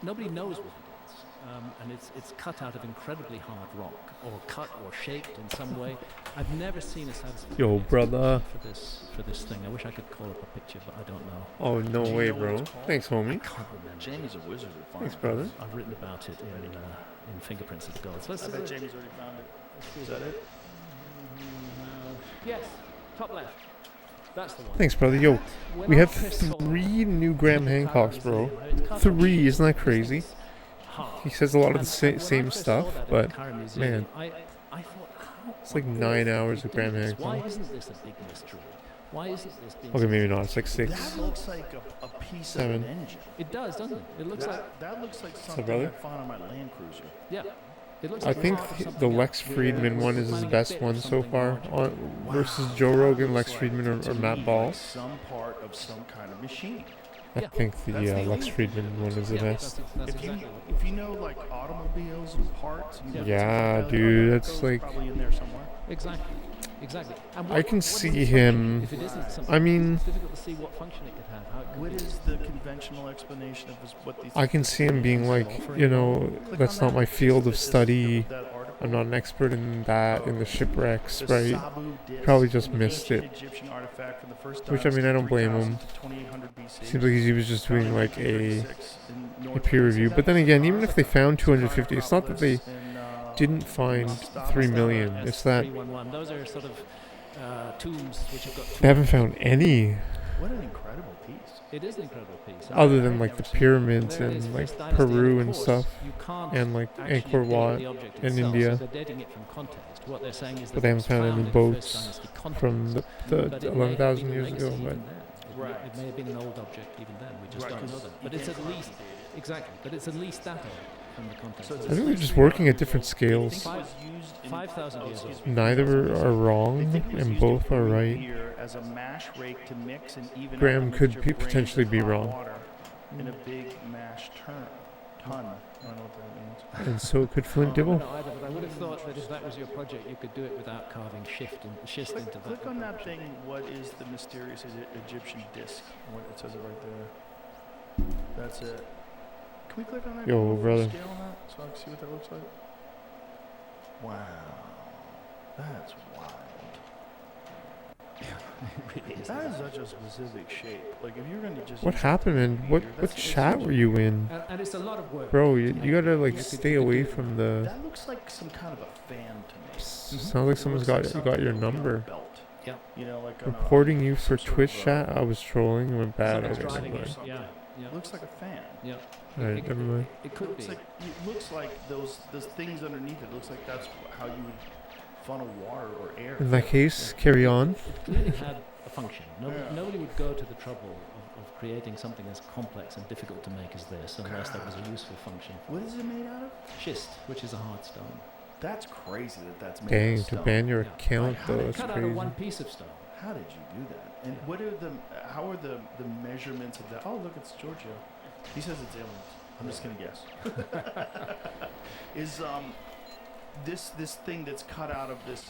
nobody knows what it is, and it's cut out of incredibly hard rock, or cut or shaped in some way. I've never seen a satisfactory Yo, brother. explanation for this thing. I wish I could call up a picture, but I don't know. Oh, no Do you way, know what bro. it's called? Thanks, I homie. can't remember. Jamie's a wizard at finding Thanks, brother. things. I've written about it in Fingerprints of Gold. So let's I do bet it. Jamie's already found it. Is that it? Yes, top left. That's the one. Thanks, brother. Yo, When we our have pistol 3 new Graham Hancocks, bro. It's cut off 3, isn't that crazy? half. He says a lot of the And when I same first stuff, saw that in but the Car Museum, man, I thought, how it's like on 9 earth hours did of they do Graham this? Why Hancock. isn't this a big mystery? Why isn't this being Okay, maybe solved? not. It's like 6. That looks like a piece 7. of an engine. It does, doesn't it? It looks like, That looks like something brother? I found on my Land Cruiser. yeah. It looks I like think part of the something Lex else. Friedman one is his Finding a best bit of one so something far larger. versus Wow, Joe that Rogan, looks Lex Friedman, to or me Matt Ball. like some part of some kind of machine. I Yeah. think the That's the Lex only Friedman thing that one looks is the Yeah, best. that's If you exactly what it if you know like automobiles and parts, and you Yeah, look at dude, that that's goes like- probably in there somewhere. Exactly. Exactly. And I can what see is its him- function? If it isn't something, I mean- it's difficult to see what function it could have. How it could What be. is the conventional explanation of what these? I can see him being like, you know, that's not my field of study. I'm not an expert in that, in the shipwrecks, right? Probably just missed it. Which, I mean, I don't blame him. Seems like he was just doing like a peer review. But then again, even if they found 250, it's not that they didn't find 3 million. It's that 311. Those are sort of tombs which have got. they haven't found any What an incredible piece. It is an incredible piece. other than like the pyramids There it is, and this like dynasty, Peru of and course, stuff, you can't and like actually Angkor date Wat the object in itself, India. So they're dating it from context. What they're saying is that But they it haven't was found found any in the boats First Dynasty from context. the But it may have 11,000 been a years ago. legacy But even then. It may have been an old object even then. We just Right, don't know 'cause that. you But it's can't at least quantitate it. exactly. But it's at least that old from the context. So it's I think we're just working at different scales. 5,000 years old. Neither are wrong, and both are right. As a mash rake to mix and even Graham out the could mixture of grains potentially and be hot wrong. water in a big mash ton. I don't know what that means. And so could Flint I Dibble. don't know either, but I would have thought that if that was your project, you could do it without carving schist into that. Click on that thing. What is the mysterious Egyptian disc? What it says it right there. That's it. Can we click on that? Yo, Can we move brother. the Scale on that so I can see what that looks like. Wow, that's wild. It really is. That is such a specific shape. Like if you're gonna just. What use happened, man? What that's- it's chat such were a- you in? And it's a lot of work. Bro, to you make gotta it. like You could- stay you could away do it. from the. That looks like some kind of a fan to me. Sounds like It someone's looks like got something your that would be on a number. belt. Yeah. You know, like on a- Reporting you for some sort Twitch of, chat. I was trolling. It went bad. Someone's Okay, driving never it. mind. Yeah, yeah, It looks like a fan. yeah. Alright, It- never mind. It could looks be. like it looks like those things underneath it. Looks like that's how you would funnel water or air. In that case, carry on. It clearly had a function. Yeah. Nobody would go to the trouble of creating something as complex and difficult to make as this unless there was a useful function. What is it made out of? Schist, which is a hard stone. That's crazy that that's made Dang, out to of stone. ban your Yeah. account Like, how though, did- that's Cut out of crazy. one piece of stone. How did you do that? And what are the how are the measurements of that? Oh, look, it's Giorgio. He says it's aliens. I'm just gonna guess. Is this thing that's cut out of this?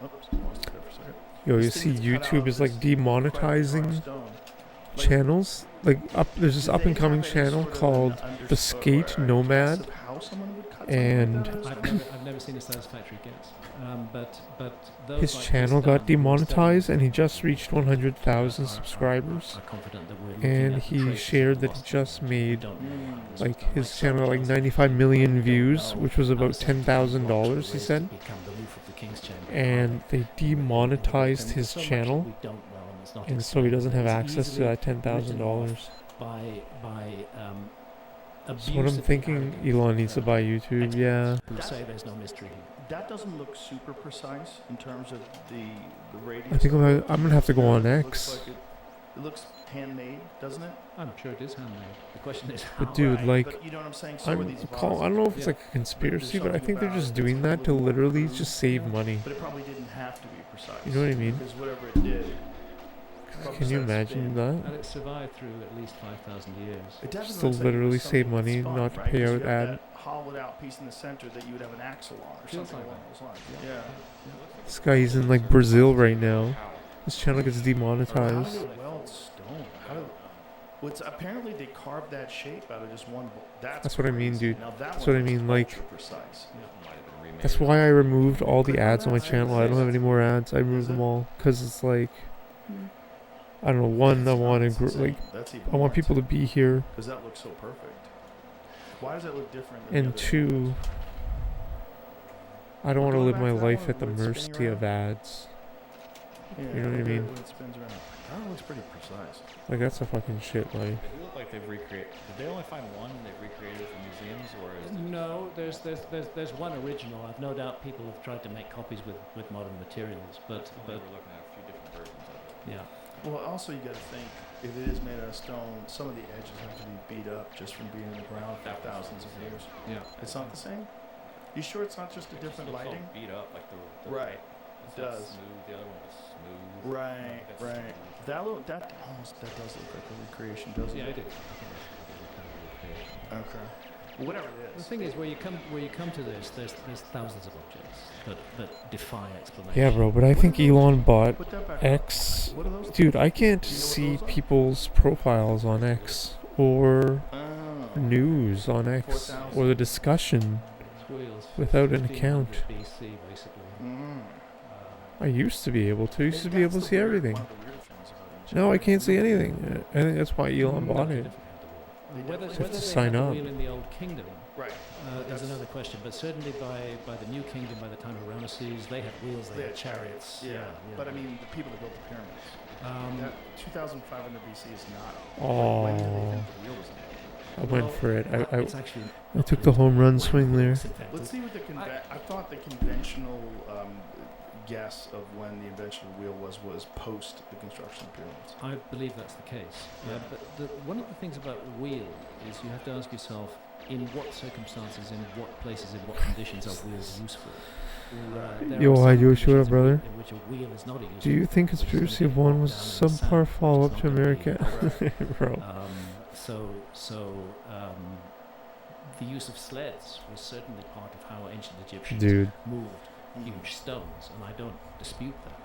Oops, lost it there for a second. Yo, you This see, thing that's cut out YouTube of is like this incredibly demonetizing hard stone. Like, channels. Like there's this do up they and coming have any channel sort of called an The Skate guess Nomad, of how someone would cut something and like that out of I've never seen a satisfactory guess. But those his like channel this got done, demonetized, and he just reached 100,000 are subscribers. confident that we're looking And at the he traces shared of that he lost just technology. We made don't know. This like was his so channel had like much 95 million views, know which was how about the same $10,000. blocks He were raised said, to become the roof of the King's Chamber. and they demonetized his So much channel, we don't know, and it's not and so he doesn't have explained. It's access to easily that $10,000. by abuse So what I'm of the thinking, arrogance Elon needs to buy YouTube. Yeah. who say there's no mystery here. That doesn't look super precise in terms of the radius. I think of it. I'm gonna have to go on It X. looks like it looks handmade, doesn't it? I'm sure it is handmade. The question is how. But dude, Right, like, but you know what I'm saying? So are these I don't know if it's Yeah. like a conspiracy, but I something think they're about just it doing that's a that to little more literally crude. just save Yeah. money. But it probably didn't have to be precise. You know what I mean? Because whatever it did. probably Can you set imagine spin. that? And it survived through at least 5,000 years. It definitely Still looks like it was literally something save that was money, spun, not to right? pay 'Cause out you have ad. that hollowed out piece in the center that you would have an axle on or Feels something like along that. those lines. Yeah. This guy is in like Brazil right now. His channel gets Or how do demonetized. they weld stone? What's apparently they carved that shape out of just one. That's what I mean, crazy. dude. Now that That's one what I looks mean, like- ultra precise. That's why I removed all the ads on my channel. I don't have any more ads. I removed them all because it's like, I don't know. One, I want to like, I want people to be here, Because that looks so perfect. Why does that look different? Than the and other two, I don't want to Go live back my to that life one at the where it's spinning mercy of around. ads. Yeah, You know what I look at it mean? when it spins around. That one looks pretty precise. Like that's a fucking shit life. They look like they've recreated. Did they only find one and they've recreated it for museums, or is it No, there's one original. I've no doubt people have tried to make copies with modern materials, but we're looking at a few different versions of it? yeah. Well, also you got to think if it is made out of stone, some of the edges have to be beat up just from being in the ground for thousands of years. Yeah. It's not the same. You sure it's not just a different It looks all lighting? beat up, like the Right. It's It not does. Smooth. The other one was smooth. Right, That's right. smooth. That does look like a recreation, doesn't Yeah, it? it is. I think it's kind of a recreation. Okay. Well, whatever it The is. thing is, where you come to this, there's thousands of objects that defy explanation. Yeah, bro. But I think Elon bought Put that back up. X. What are those? Dude, I can't Do you know what see those are? people's profiles on X or Oh. news on X or the discussion It's wheels. without an 1500 account. BC, basically. Mm. I used to be able to. I used to And be able to that's see the weird- everything. one of the weird things about ancient Now I Egypt. can't see anything. I think that's why Elon bought it. Whether, have whether to they sign had a up. wheel in the Old Kingdom Right. is That's- another question, but certainly by the New Kingdom, by the time of Ramesses, they had wheels, they They had had chariots. Yeah. But I mean, the people that built the pyramids. Um, That 2,500 BC is not. Oh, When did they think the wheel was invented? I went for it. it's actually I took the home run swing there. Let's see what the I thought the conventional guess of when the invention of the wheel was post the construction of the pyramids. I believe that's the case. Yeah. But one of the things about a wheel is you have to ask yourself, in what circumstances, in what places, in what conditions are wheels useful? There Yo, are hi, some Josh, what up, conditions brother? in which a wheel is not a useful Do you think wheel, which is gonna Conspiracy get of One bogged was down in the sand, subpar which follow-up is to not gonna be America? Bro. The use of sleds was certainly part of how ancient Egyptians Dude, moved huge stones, and I don't dispute that.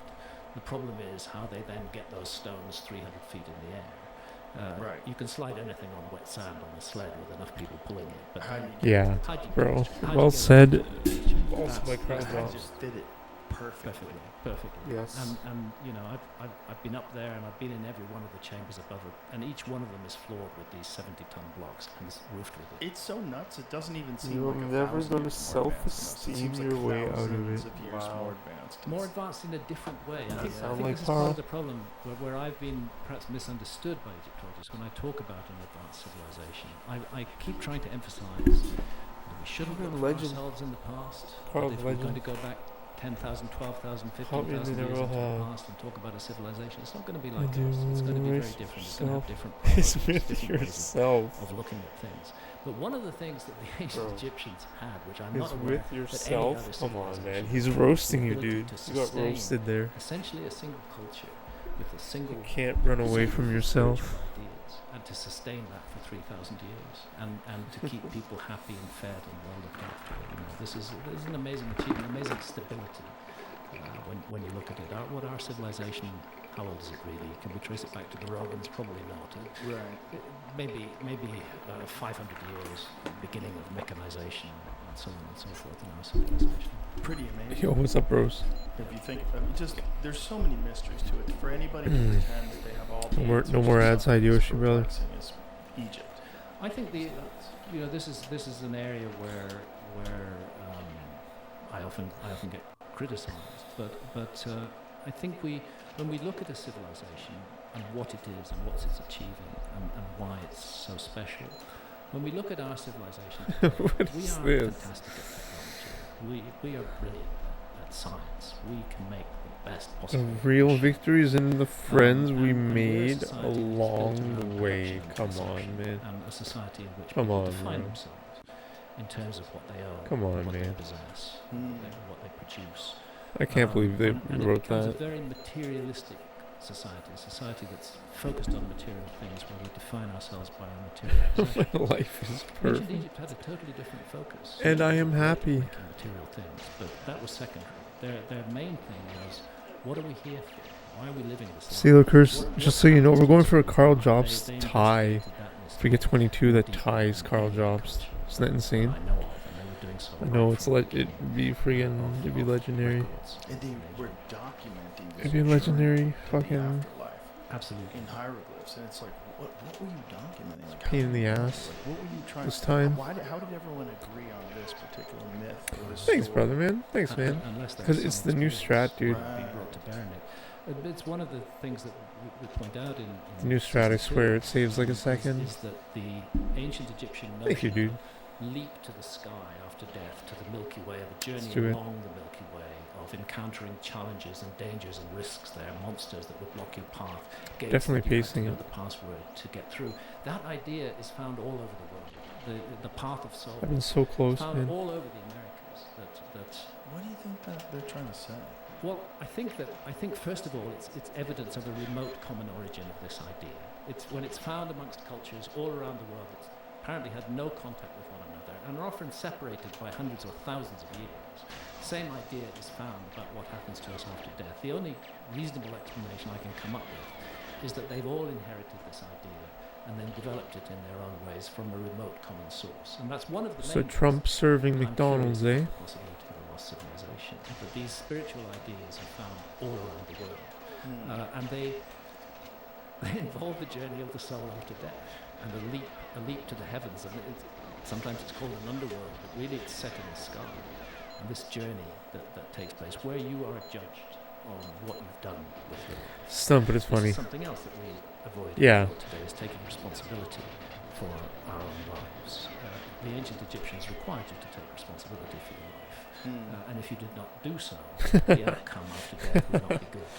The problem is how they then get those stones 300 feet in the air. Right. You can slide anything on wet sand on a sled with enough people pulling it, but How do you yeah, how'd you bro. how'd you Well get said. it to the beach? Also by crowd I drops. just did it perfectly. Perfectly. Yes. And you know, I've been up there and I've been in every one of the chambers above it, and each one of them is floored with these 70-ton blocks and is roofed with it. It's so nuts. It doesn't even seem You're like never 1,000 gonna years more advanced than us. It self-esteem seems your way out of thousands it. years Wow. more advanced. More It's- advanced in a different way. And I think, Sound I think like this is part Carl? of the problem where I've been perhaps misunderstood by Egyptologists when I talk about an advanced civilization. I keep trying to emphasize that we shouldn't Carl look the for legend. ourselves in the past. Carl But if the we're going legend. to go back 10,000, 12,000, Carl the 15,000 years never into the have. past and talk about a civilization, it's not going to be I like do ours. It's going to be very with different. It's going to have yourself. different It's priorities, with different ways yourself. of looking at things. But one of the things that the ancient Bro. Egyptians had, which I'm Is not aware with that any yourself? other Come on, man. civilization He's has, roasting the you, ability dude. to You got sustain roasted there. essentially a single culture with a single You can't run away set from of yourself. spiritual ideas, and to sustain that for 3,000 years, and to keep people happy and fed and well looked after. You know, this is an amazing achievement, amazing stability. When you look at it, what our civilization, how old is it really? Can we trace it back to the Romans? Probably not. Right. Maybe 500 years, beginning of mechanization and so on and so forth in our civilization. Pretty amazing. Yo, what's up, bros? If you think, I mean, just there's so many mysteries to it. For anybody to pretend that they have all the No more- answers no more to ads, something as Yoshi, brother. perplexing as Egypt. I think this is an area where I often get criticised, but I think when we look at a civilization and what it is and what it's achieving and why it's so special, When we look at our civilization, What we is are this? fantastic at technology. We are brilliant at science. We can make the best The possible. real machine. victories in the friends we and we're a made society that's built along around the way. production and Come consumption, on, man. And a society in which Come people on, define bro. themselves in terms of what they own, Come on, what they man. possess, Mm. what they produce. I can't believe they and wrote it becomes that. a very materialistic society, a society that's focused on material things, where we define ourselves by our material possessions. My life is Ancient perfect. Egypt had a totally different focus. And I am They were happy. making material things, but that was secondary. Their main thing was, what are we here for? Why are we living this life? See, look, Chris, What just so you know, we're going for a Carl They- Jobs they tie. investigated that in this If we get 22 that deep ties and Carl alien Jobs. culture Isn't that insane? I know of, and they were doing so I right know, it's from the it'd beginning be friggin', it'd be of legendary. records And they in were Asia. documenting this It'd be journey legendary to the fucking afterlife Absolutely. in hieroglyphs, and it's like, what were you documenting? Like, pain how in did the you- ass. Like, what were you trying? This time. How did everyone agree on this particular myth? Or this Thanks, story? brother, man. Thanks, man. Unless there 'Cause was it's some the new experience strat, dude. being brought to bear in it. It's one of the things that we point out in The new strat, I 62 swear, it saves like a is- second. Is that the ancient Egyptian Thank you, notion dude. of leap to the sky after death, to the Milky Way, of a journey do it. along the Milky Way, of encountering challenges and dangers and risks there, monsters that would block your path, gates Definitely that you had pacing to know it. the password to get through. That idea is found all over the world. The path of soul I've been so is close, found man. all over the Americas. That What do you think that they're trying to say? well, I think first of all, it's evidence of a remote common origin of this idea. It's when it's found amongst cultures all around the world that apparently had no contact with one another and are often separated by hundreds or thousands of years. Same idea is found about what happens to us after death. The only reasonable explanation I can come up with is that they've all inherited this idea and then developed it in their own ways from a remote common source. And that's one of the So main Trump serving I'm McDonald's, curious eh? about the possibility of a lost civilization. But these spiritual ideas are found all around the world, and they involve the journey of the soul after death and a leap to the heavens. And sometimes it's called an underworld, but really it's set in the sky. And this journey that takes place, where you are judged on what you've done with your life. Stump, but it's This funny. is something else that we avoid Yeah. today, is taking responsibility for our own lives. The ancient Egyptians required you to take responsibility for your life. And if you did not do so, the outcome after death would not be good.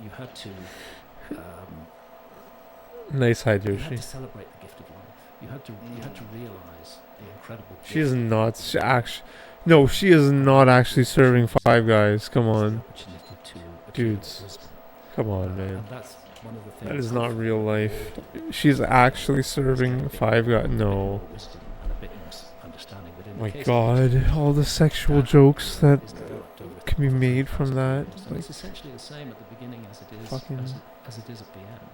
You had to Nice you had to Hideyoshi. celebrate the gift of life. You had to realize the incredible She is gift not. No, she is not actually serving Five Guys. Come the on. opportunity to accumulate Dudes. wisdom. Come on, man. And that's one of the things That is not I've real life. evolved She's actually is to have a serving bit Five more- Guys. a bit No. more wisdom and a bit more understanding. But in the My case of god. All the sexual that jokes that is developed over can be 3,000 made from that. years. And Like, it's essentially the same at the beginning as it is Fucking- as it is at the end.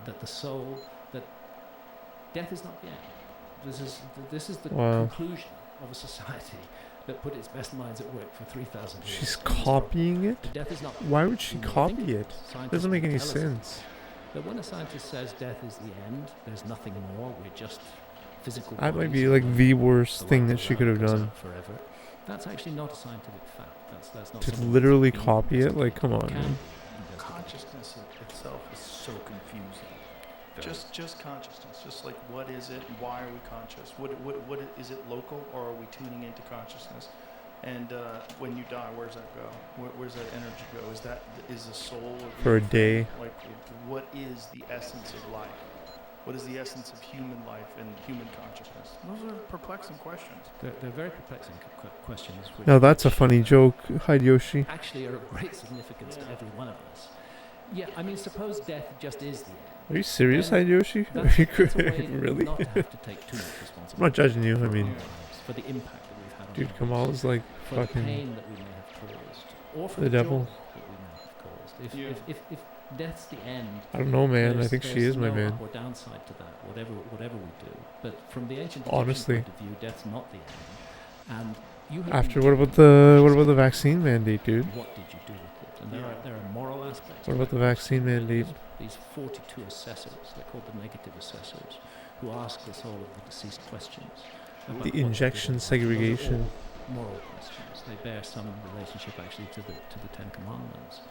That the soul, that death is not the end. This is the Wow. conclusion of a society that put its best minds at work for 3,000 years. she's on this road. copying it? Death is not. Why would she we may think copy it it? is. Scientists Doesn't make will any tell us it. sense. But when a scientist says death is the end, there's nothing more. We're just physical. That might bodies be like and the worst the thing light that of she life could have goes done. out forever. That's actually not a scientific fact. That's not To something literally that's copy been it? Like, come on, can man. be investigated. Consciousness itself is so confusing. Just consciousness. Just like, what is it? Why are we conscious? Is it local, or are we tuning into consciousness? And when you die, where's that go? Where's that energy go? Is the soul of For a you day. Like, what is the essence of life? What is the essence of human life and human consciousness? Those are perplexing questions. They're very perplexing questions. Which, Now that's a which, funny joke, Hideyoshi. Actually, are of great significance to every one of us. Yeah, I mean, suppose death just is the end. Are you serious, Then Hideyoshi? Are That's, you that's a way really? not to have to take too much responsibility. I'm not judging you. I for our mean, lives, for the impact that we've had on dude, our Kamal lives, is like for the fucking pain that we may have caused, or for the the devil. joy that we may have caused. If death's the end, I don't know, man. I there's- think she there's is my no man. up or downside to that, whatever we do. But from the ancient Honestly. Egyptian point of view, death's not the end. And you have After been what about given the vaccine mandate, dude? what did you do with it? And there are moral aspects. What to about the it. vaccine mandate? These 42 assessors, they're called the negative assessors, who ask the soul of the deceased questions. about what The they did injection in life. Those are segregation. all moral questions. They bear some relationship actually to the Ten Commandments.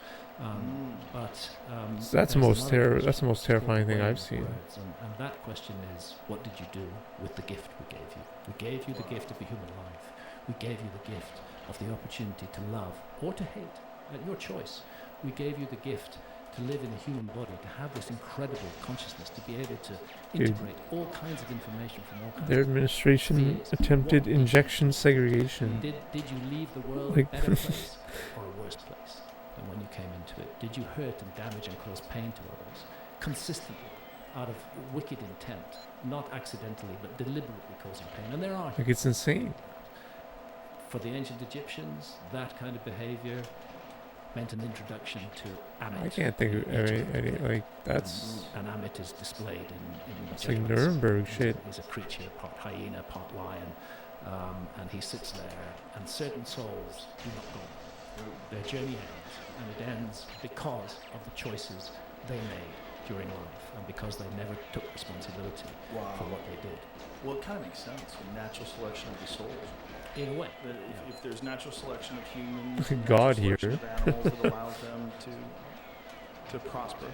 So that's the there's most another question. that's the most It's called terrifying the thing way I've of seen. words, and that question is, what did you do with the gift we gave you? We gave you the gift of a human life. We gave you the gift of the opportunity to love or to hate, at your choice. We gave you the gift to live in a human body, to have this incredible consciousness, to be able to integrate all kinds of information from all kinds Their of administration spheres. attempted What did you injection do? segregation. Did you leave the world Like- a better place or a worse place than when you came into it? Did you hurt and damage and cause pain to others consistently out of wicked intent, not accidentally but deliberately causing pain? And there are Like, it's insane. for the ancient Egyptians, that kind of behavior meant an introduction to Amit. I can't think of any like that's And Amit is displayed in the it's like judgments. Nuremberg shit. He's a creature, part hyena, part lion, and he sits there, and certain souls do not go. Their journey ends, and it ends because of the choices they made during life, and because they never took responsibility for what they did. Well, it kind of makes sense. A natural selection of the souls. In a way. That if there's natural selection of humans, God natural selection here. of animals that allows them to prosper,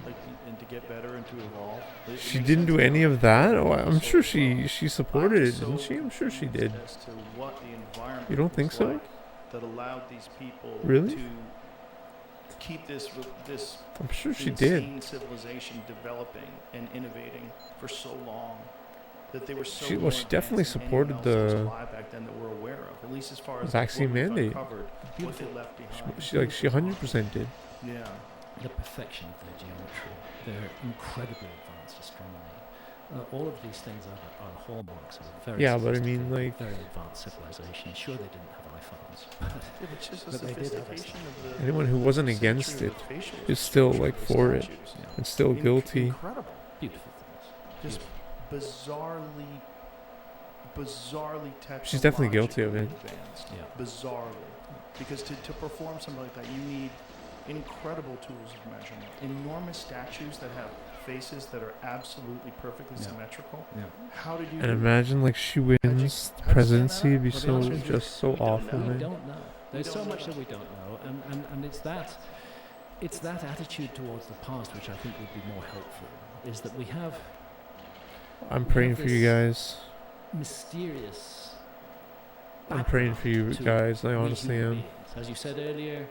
like, and to get better and to evolve. She didn't do any of that. Oh, I'm sure she supported it, didn't she? I'm sure she did. As to what the environment You don't think was so? like that allowed these people Really? to keep this I'm sure she did. insane civilization developing and innovating for so long. That they were so She more definitely advanced than anyone supported else that was the alive back then that we're aware of, at least as far as vaccine what we've mandate. uncovered, what they left behind. She 100% did. Yeah. The perfection of their geometry, their incredibly advanced astronomy. All of these things are hallmarks of a very Yeah, but I sophisticated, mean, like- very advanced civilization. Sure, they didn't have iPhones. Yeah, but just the But they did have sophistication of the Anyone who wasn't against century it of the facial is still, structure like, of the for it. statues. Yeah. And still guilty. Incredible. Beautiful things. Just Beautiful. bizarrely technologically She's definitely guilty of it. advanced. Yeah. Bizarrely. Because to perform something like that, you need incredible tools of measurement. Enormous statues that have faces that are absolutely perfectly Yeah. symmetrical. Yeah. How did you And do it? imagine like she wins the understand presidency, it'd be that? so Well, the answer is just so we don't awful, know. We man. don't know. There's don't so know. much that we don't know, and it's that attitude towards the past which I think would be more helpful. Is that we have I'm praying for you guys. mysterious. I'm praying for you to guys. I we honestly human am. beings. As you said earlier,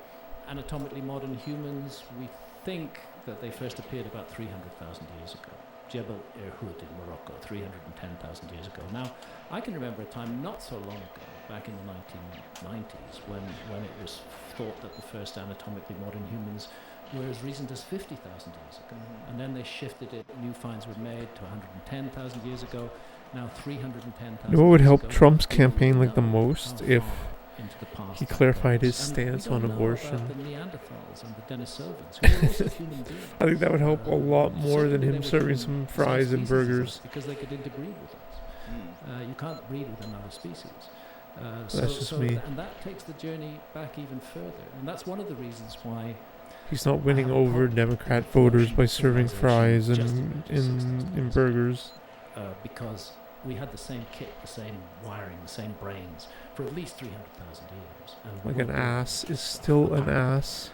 anatomically modern humans, we think that they first appeared about 300,000 years ago. Jebel Irhoud in Morocco, 310,000 years ago. Now, I can remember a time not so long ago, back in the 1990s, when it was thought that the first anatomically modern humans were as recent as 50,000 years ago. Mhm. And then they shifted it, new finds were made to 110,000 years ago, now 310,000 You know what would years help ago. Trump's We campaign don't like the know most how if far into the past he that clarified his goes. And stance we on don't know abortion. about the Neanderthals and the Denisovans, who were also human beings. I think that would help a lot more than Certainly they him were serving human, some same fries and species as burgers. us, because they could interbreed with us. Mm. You can't breed with another species. That's just me. And that takes the journey back even further. And that's one of the reasons why He's not I winning have a over problem Democrat with voters Russian by serving fries civilization and just about in existence. burgers. Because we had the same kit, the same wiring, the same brains for at least 300,000 years. And we Like an weren't built ass for is stuff still like an that. ass.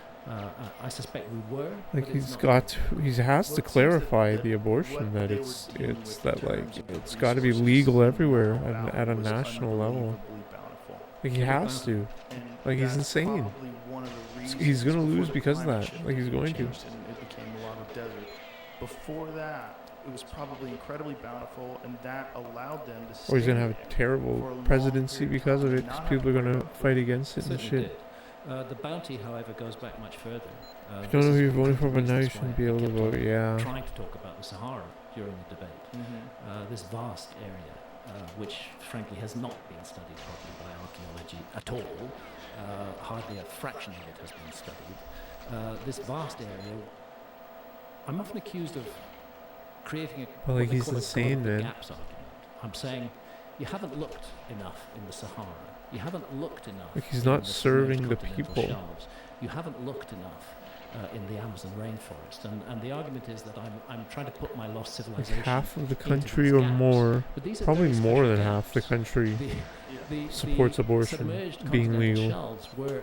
I suspect we were. Like but it's he's not got, really. he has Well, to it seems clarify that the abortion what that they were it's dealing it's with that in like terms of it's got to be resources legal and everywhere know-how at a was national level. unbelievably bountiful. Like he has to. And Like, he's that's insane. probably one of the reasons He's gonna before lose the because of climate that. shift Like, he's going to. changed and it became a lot of desert. Before that, it was probably incredibly bountiful, and that allowed them to. Or he's gonna stay have a there for a terrible long presidency period of because of time it. and 'Cause not people are have to gonna worry about fight food. against it and Certainly shit. did. The bounty, however, goes back much further. I don't know who you're voting for, but now you Reasons why shouldn't be I able to kept on vote. Yeah. Trying to talk about the Sahara during the debate. This vast area, which frankly has not been studied properly by archaeology at all. Hardly a fraction of it has been studied. This vast area, I'm often accused of creating a Well, what like, they he's call a insane, God of the man. gaps argument. I'm saying you haven't looked enough in the Sahara. You haven't looked enough. Like, he's in not the serving submerged the continental people. shelves. You haven't looked enough in the Amazon rainforest. And the argument is that I'm trying to put my lost civilization Like half of the into country these or gaps. more, But these are probably very more special than half the gaps. country The supports abortion submerged being continental legal. shelves were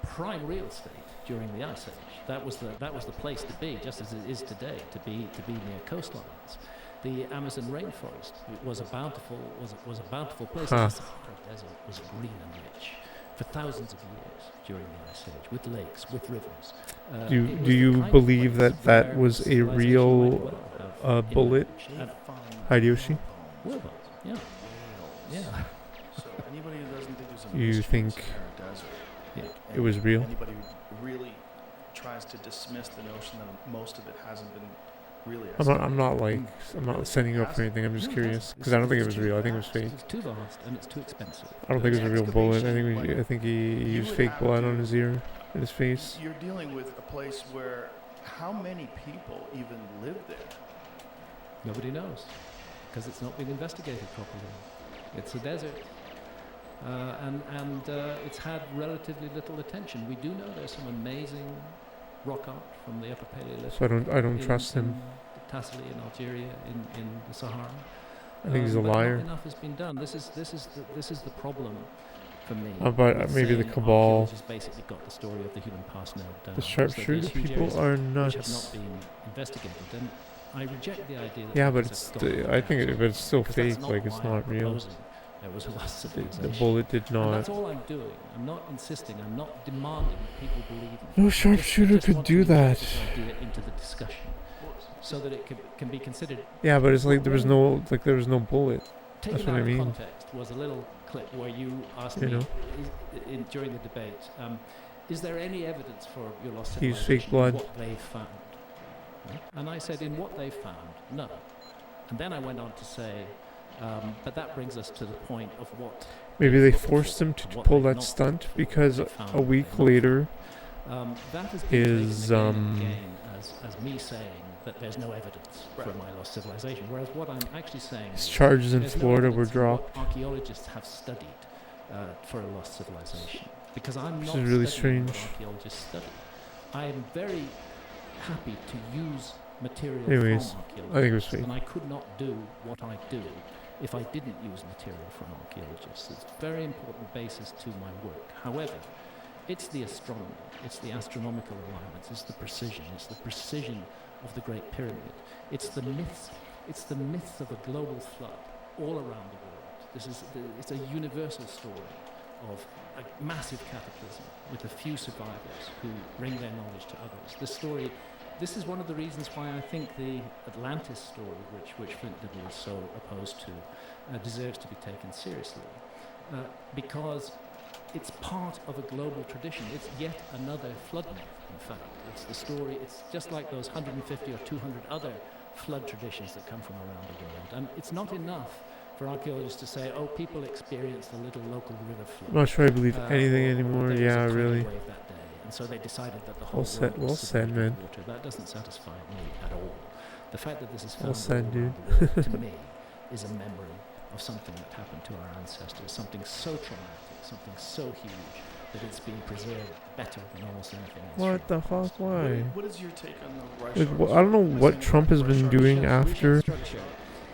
prime real estate during the Ice Age. That was the place to be, just as it is today, to be near coastlines. The Amazon rainforest was a bountiful place. Huh. The Sahara Desert was green and rich for thousands of years during the Ice Age, with lakes, with rivers. Do It was do the you kind of believe place that that where was a civilization real might well have bullet, emerged. And Hideyoshi? whaleboats, yeah. Yeah. So anybody who doesn't think there's a You mystery in the think Sahara Desert, Yeah. and it was real? Anybody who really tries to dismiss the notion that most of it hasn't been really. I'm not setting you up for anything. I'm just No, curious it's- because I don't think it it's was too real. I think it was vast. fake. It's too vast and it's too expensive. I don't think it was a real bullet. Excavation, I think he used would fake have blood to- on his ear, in his face. You're dealing with a place where how many people even live there? Nobody knows because it's not been investigated properly. It's a desert. And it's had relatively little attention. We do know there's some amazing rock art from the Upper Paleolithic. So I don't trust him. In Tassili in Algeria, in the Sahara. I think he's a but liar. Not enough has been done. This is the problem for me. But with maybe the saying cabal, archaeologists basically got the story of the human past nailed down. the So sharpshooter there's huge people areas are which have not nuts. been investigated, and I reject the idea that Yeah, but because it's it's gone I think but it's still 'cause that's fake. not Like it's why I'm not real. proposing there was a lost The civilization. bullet did And not. that's all I'm doing. I'm not insisting. I'm not demanding that people believe me. No I just sharpshooter could want do to inject that. this idea into the discussion, so that it can be considered. Yeah, but it's like there was no bullet. Taken what out I of mean. context was a little clip where you asked You me know. during the debate, is there any evidence for your lost He used civilization fake blood. in what they found? Right? And I said, in what they found, no. And then I went on to say, but that brings us to the point of what. Maybe they they've looked forced for him to and what pull they've that not stunt looked for, because what they found a and week what they've not later found. That has been is, taken again and again as me saying that there's no evidence for Right. my lost civilization, whereas what I'm actually saying his is charges in there's no Florida were evidence in what dropped. archaeologists have studied for a lost civilization, because I'm Which not is really studying what strange. archaeologists study. I am very happy to use material Anyways, from I think it was archaeologists, fake. and I could not do what I do if I didn't use material from archaeologists. It's a very important basis to my work. However, it's the astronomy, it's the astronomical alignments, it's the precision of the Great Pyramid. It's the myth of a global flood all around the world. It's a universal story of a massive cataclysm with a few survivors who bring their knowledge to others. This is one of the reasons why I think the Atlantis story, which Flintnibble is so opposed to, deserves to be taken seriously, because it's part of a global tradition. It's yet another flood myth, in fact. It's the story, it's just like those 150 or 200 other flood traditions that come from around the world. And it's not enough for archaeologists to say, oh, people experienced a little local river flood. I'm not sure I believe anything or anymore. there was Yeah, a tidal really. wave that day, and so they decided that the whole Well said, world well was said, submerged man. with water. That doesn't satisfy me at all. The fact that this is Well found said, all dude. around the world, to me, is a memory of something that happened to our ancestors, something so traumatic, something so huge, that it's been preserved better than almost anything else. What the from our fuck? past. Why? What is your take on the Like, Reichsarch? I don't know what Trump has been doing Reshape after. structure,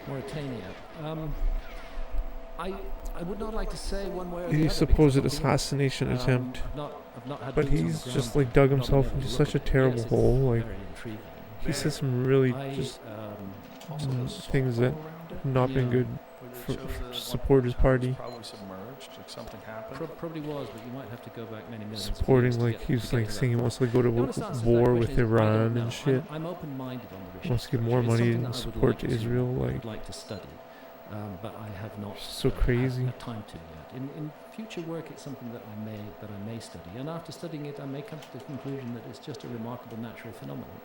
Mauritania. I would not like to say one way or the other. The because supposed I've not been- assassination attempt. I've not had But boots on he's the just ground. like dug I've not himself been able into to look such a at it. terrible Yes, it's hole. Like very intriguing. he said some really I, just Also, the salt things that all around it, have not been Yeah. good where they for, show for the support his house party. Probably submerged, like something happened. probably was, but you might have to go back many millions of Supporting years to like get- he's to get like to that saying he point. wants to go to The honest answer to that war question with is, I don't Iran know. and shit. I'm open-minded on the Wants to give Russian more structure. It's money something and that I would support like to to- Israel. would Like like to study, but I have not so had crazy. the time to yet. In future work, it's something that I may study, and after studying it, I may come to the conclusion that it's just a remarkable natural phenomenon,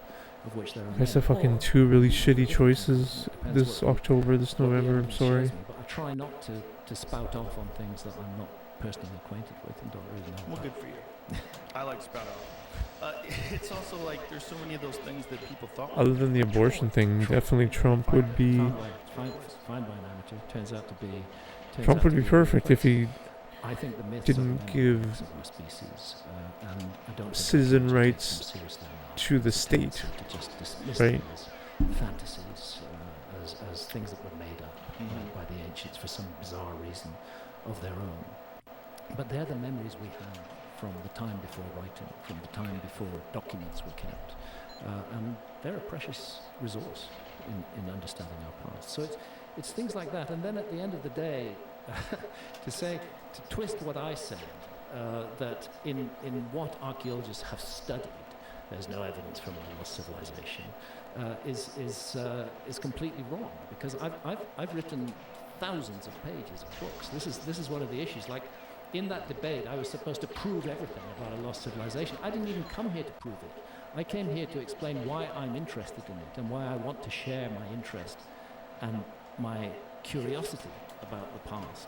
of which there are I many. said fucking Or- 2 really shitty if- choices depends this what- October, this what the November. I'm evidence sorry. shows me, but I try not to spout off on things that I'm not personally acquainted with and don't really know Well, about. good for you. I like spout out. It's also like there's so many of those things that people thought. Other than the abortion thing, definitely Trump would be. Found by an amateur. Turns out to be. Trump would be perfect if he I think the myths didn't of give our species, and I don't think citizen archaeologists take rights them seriously enough. to the state, to just dismiss right? them as fantasies, as things that were made up by the ancients for some bizarre reason of their own. But they're the memories we have from the time before writing, from the time before documents were kept. And they're a precious resource in understanding our past. So it's things like that. And then at the end of the day, to twist what I said, that in what archaeologists have studied, there's no evidence from a lost civilization, is completely wrong. Because I've written thousands of pages of books. This is one of the issues. Like, in that debate, I was supposed to prove everything about a lost civilization. I didn't even come here to prove it. I came here to explain why I'm interested in it and why I want to share my interest and my curiosity about the past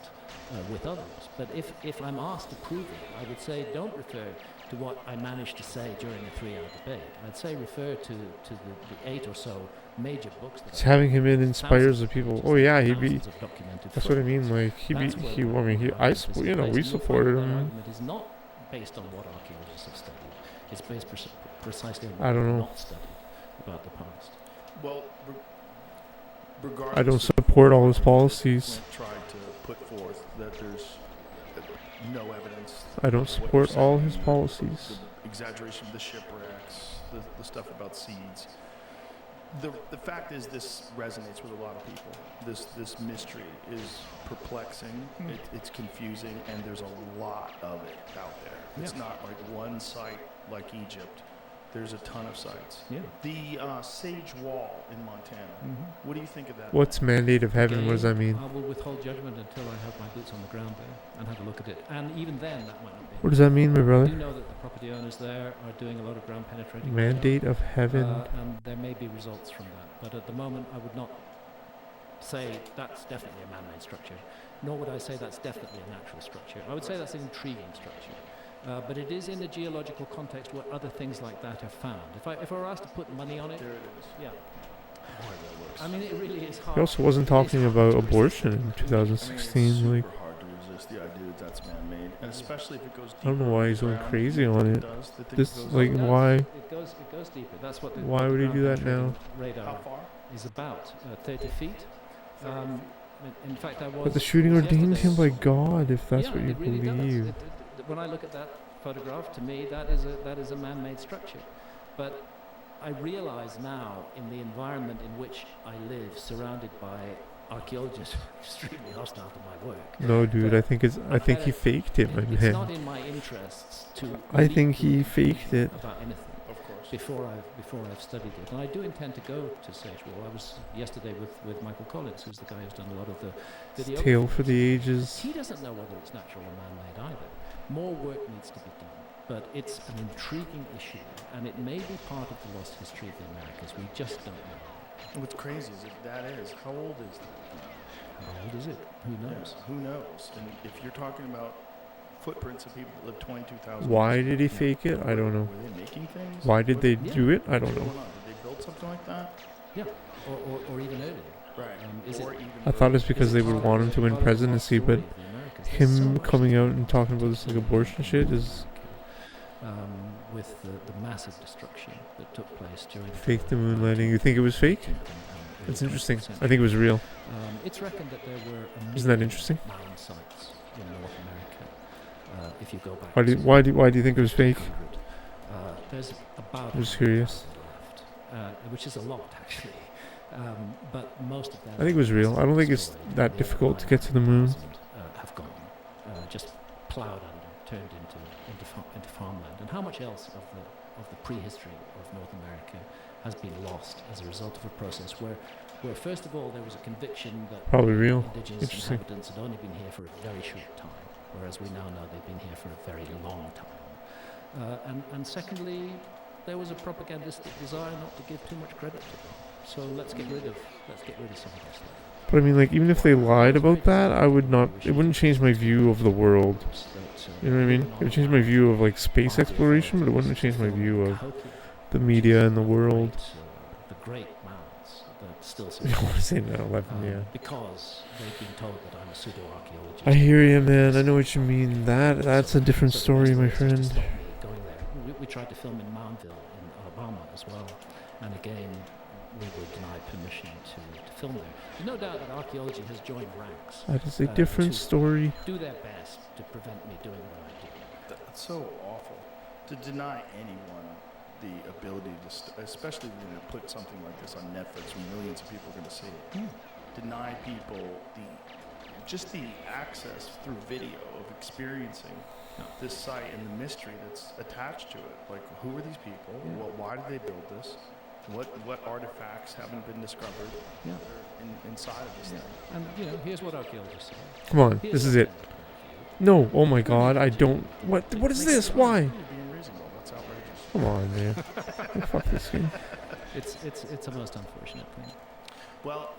with others. But if I'm asked to prove it, I would say don't refer to what I managed to say during a 3-hour debate. I'd say refer to the 8 or so major books. That having him in inspires the people. Oh yeah, he'd be. thousands of documented That's what I photos. mean. Like That's where he. I mean, he. my I. argument is You know, based. we And you'll find supported that him. argument is not based on what archaeologists have studied. It's based precisely on I what don't they've know. not studied about the past. Well, regardless, I don't of support all his what policies. Flint tried to put forth that there's no evidence. I don't of what support you're all saying, his policies. The exaggeration of the shipwrecks, the stuff about seeds. The fact is, this resonates with a lot of people. This mystery is perplexing. It's confusing, and there's a lot of it out there. It's not like one site like Egypt. There's a ton of sites. Yeah. The Sage Wall in Montana. What do you think of that? What's mandate of heaven? What does that mean? I will withhold judgment until I have my boots on the ground there and have a look at it. And even then, that might not be. What does that mean, my I do brother? know that the property owners there are doing a lot of ground penetrating. Mandate of heaven. And there may be results from that. But at the moment, I would not say that's definitely a man-made structure, nor would I say that's definitely a natural structure. I would say that's an intriguing structure. But it is in a geological context where other things like that are found. If I were asked to put money on it, There it is. yeah. Boy, that looks. I mean, it really is hard. He also wasn't talking about abortion in 2016. It's Like, super hard to resist the idea that that's man-made, and especially if it goes. I don't know deeper why in he's the going ground crazy than on it it. does, the thing This, goes like, up. why? It goes deeper. That's what the Why would he do that now? Radar How far? is about 30 feet. In fact, I was. But the shooting I was ordained him by yesterday- God, if that's Yeah, what you it really does. believe. When I look at that photograph, to me, that is a man-made structure. But I realize now, in the environment in which I live, surrounded by archaeologists who are extremely hostile to my work, No, dude, I think he faked it, my it's not man. in my interests to. I think really he faked it. about anything Of course. before I've studied it, and I do intend to go to Sage Wall. I was yesterday with Michael Collins, who's the guy who's done a lot of the video. Tale for the ages. He doesn't know whether it's natural or man-made either. More work needs to be done, but it's an intriguing issue, and it may be part of the lost history of the Americas. We just don't know. What's crazy is if that is, how old is that? How old is it? Who knows? Who knows? And if you're talking about footprints of people that lived 22,000 Why years did he fake it? I don't know. Were they making things? Why did they Yeah. do it? I don't What's know. going on? Did they build something like that? Yeah, or even earlier. Right. Is or it- even I thought it's because Is they it would part want of him the- to win part of the lost presidency, but story of the Americas? There's so him much coming to out do. and talking about this like abortion shit is with the massive destruction that took place during fake the moon landing. You think it was fake? That's interesting. I think it was real. It's reckoned that there were Isn't that interesting? mound sites in North America. If you go back, Why do you think it was fake? 600, there's about I'm just curious. left, which is a lot actually. But most of them, I think it was real. I don't think it's that difficult to get to the moon. Have gone, just ploughed under, turned into farmland. And how much else of the prehistory of North America has been lost as a result of a process where first of all there was a conviction that Probably real. indigenous Interesting. inhabitants had only been here for a very short time, whereas we now know they've been here for a very long time. And secondly, there was a propagandistic desire not to give too much credit to them. So let's get rid of some of this stuff. But I mean, like, even if they lied about that, I would not. It wouldn't change my view of the world. You know what I mean? It would change my view of like space exploration, but it wouldn't change my view of the media and the world. The great mounds that still You don't want to say 9/11, yeah. because they've been told that I'm a pseudo-archaeologist. I hear you, man. I know what you mean. That's a different story, my friend. Going there. We tried to film in Moundville in Alabama as well. And again, we were denied permission to film there. There's no doubt that archaeology has joined ranks. That is a different to story. do their best to prevent me doing what I do. That's so awful. To deny anyone the ability to, especially when you put something like this on Netflix where millions of people are going to see it. Deny people the access through video of experiencing this site and the mystery that's attached to it. Like, who are these people? Why did they build this? What artifacts haven't been discovered that are inside of this thing? And here's what archaeologists say. Come on, this is it. No, oh my god, I don't... What is this? Why? You're being reasonable. That's outrageous. Come on, man. Fuck this game. It's a most unfortunate thing. Well,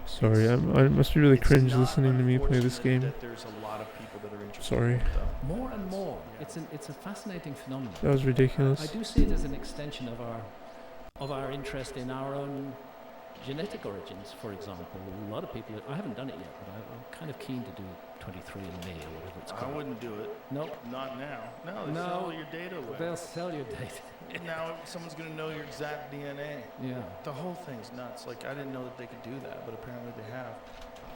Sorry, I must be really cringe listening to me play this game. that there's a lot of people that are interested. Sorry. in it, though. More and more, it's a fascinating phenomenon. That was ridiculous. I do see it as an extension of our interest in our own genetic origins, for example. A lot of people, I haven't done it yet, but I'm kind of keen to do 23andMe or whatever it's I called. wouldn't do it. Nope. Not now. No, they No. sell your data away. They'll sell your data. Now someone's going to know your exact DNA. Yeah. The whole thing's nuts. Like, I didn't know that they could do that, but apparently they have.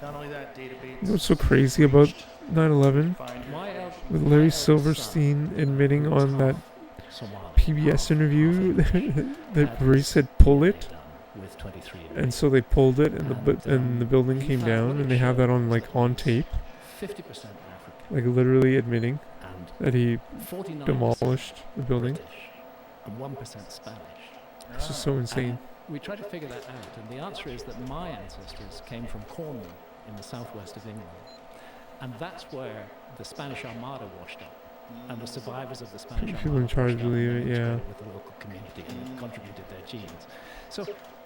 Not only that, database. You know what's so crazy about 9/11? Find your My information. el- With my Larry eldest Silverstein son admitting was on that half Somali, PBS half interview Asian. that where he said pull it, Done with 23andMe. and so they pulled it, and And, the building he came found down, what and it they have that on showed on tape, 50% African like literally admitting and that he 49% demolished the building. British and 1% Spanish. It's just so insane. We tried to figure that out, and the answer is that my ancestors came from Cornwall in the southwest of England, and that's where the Spanish Armada washed up, and the survivors of the Spanish Armada People in charge washed up believe and it, yeah. integrated with the local community and contributed their genes. So,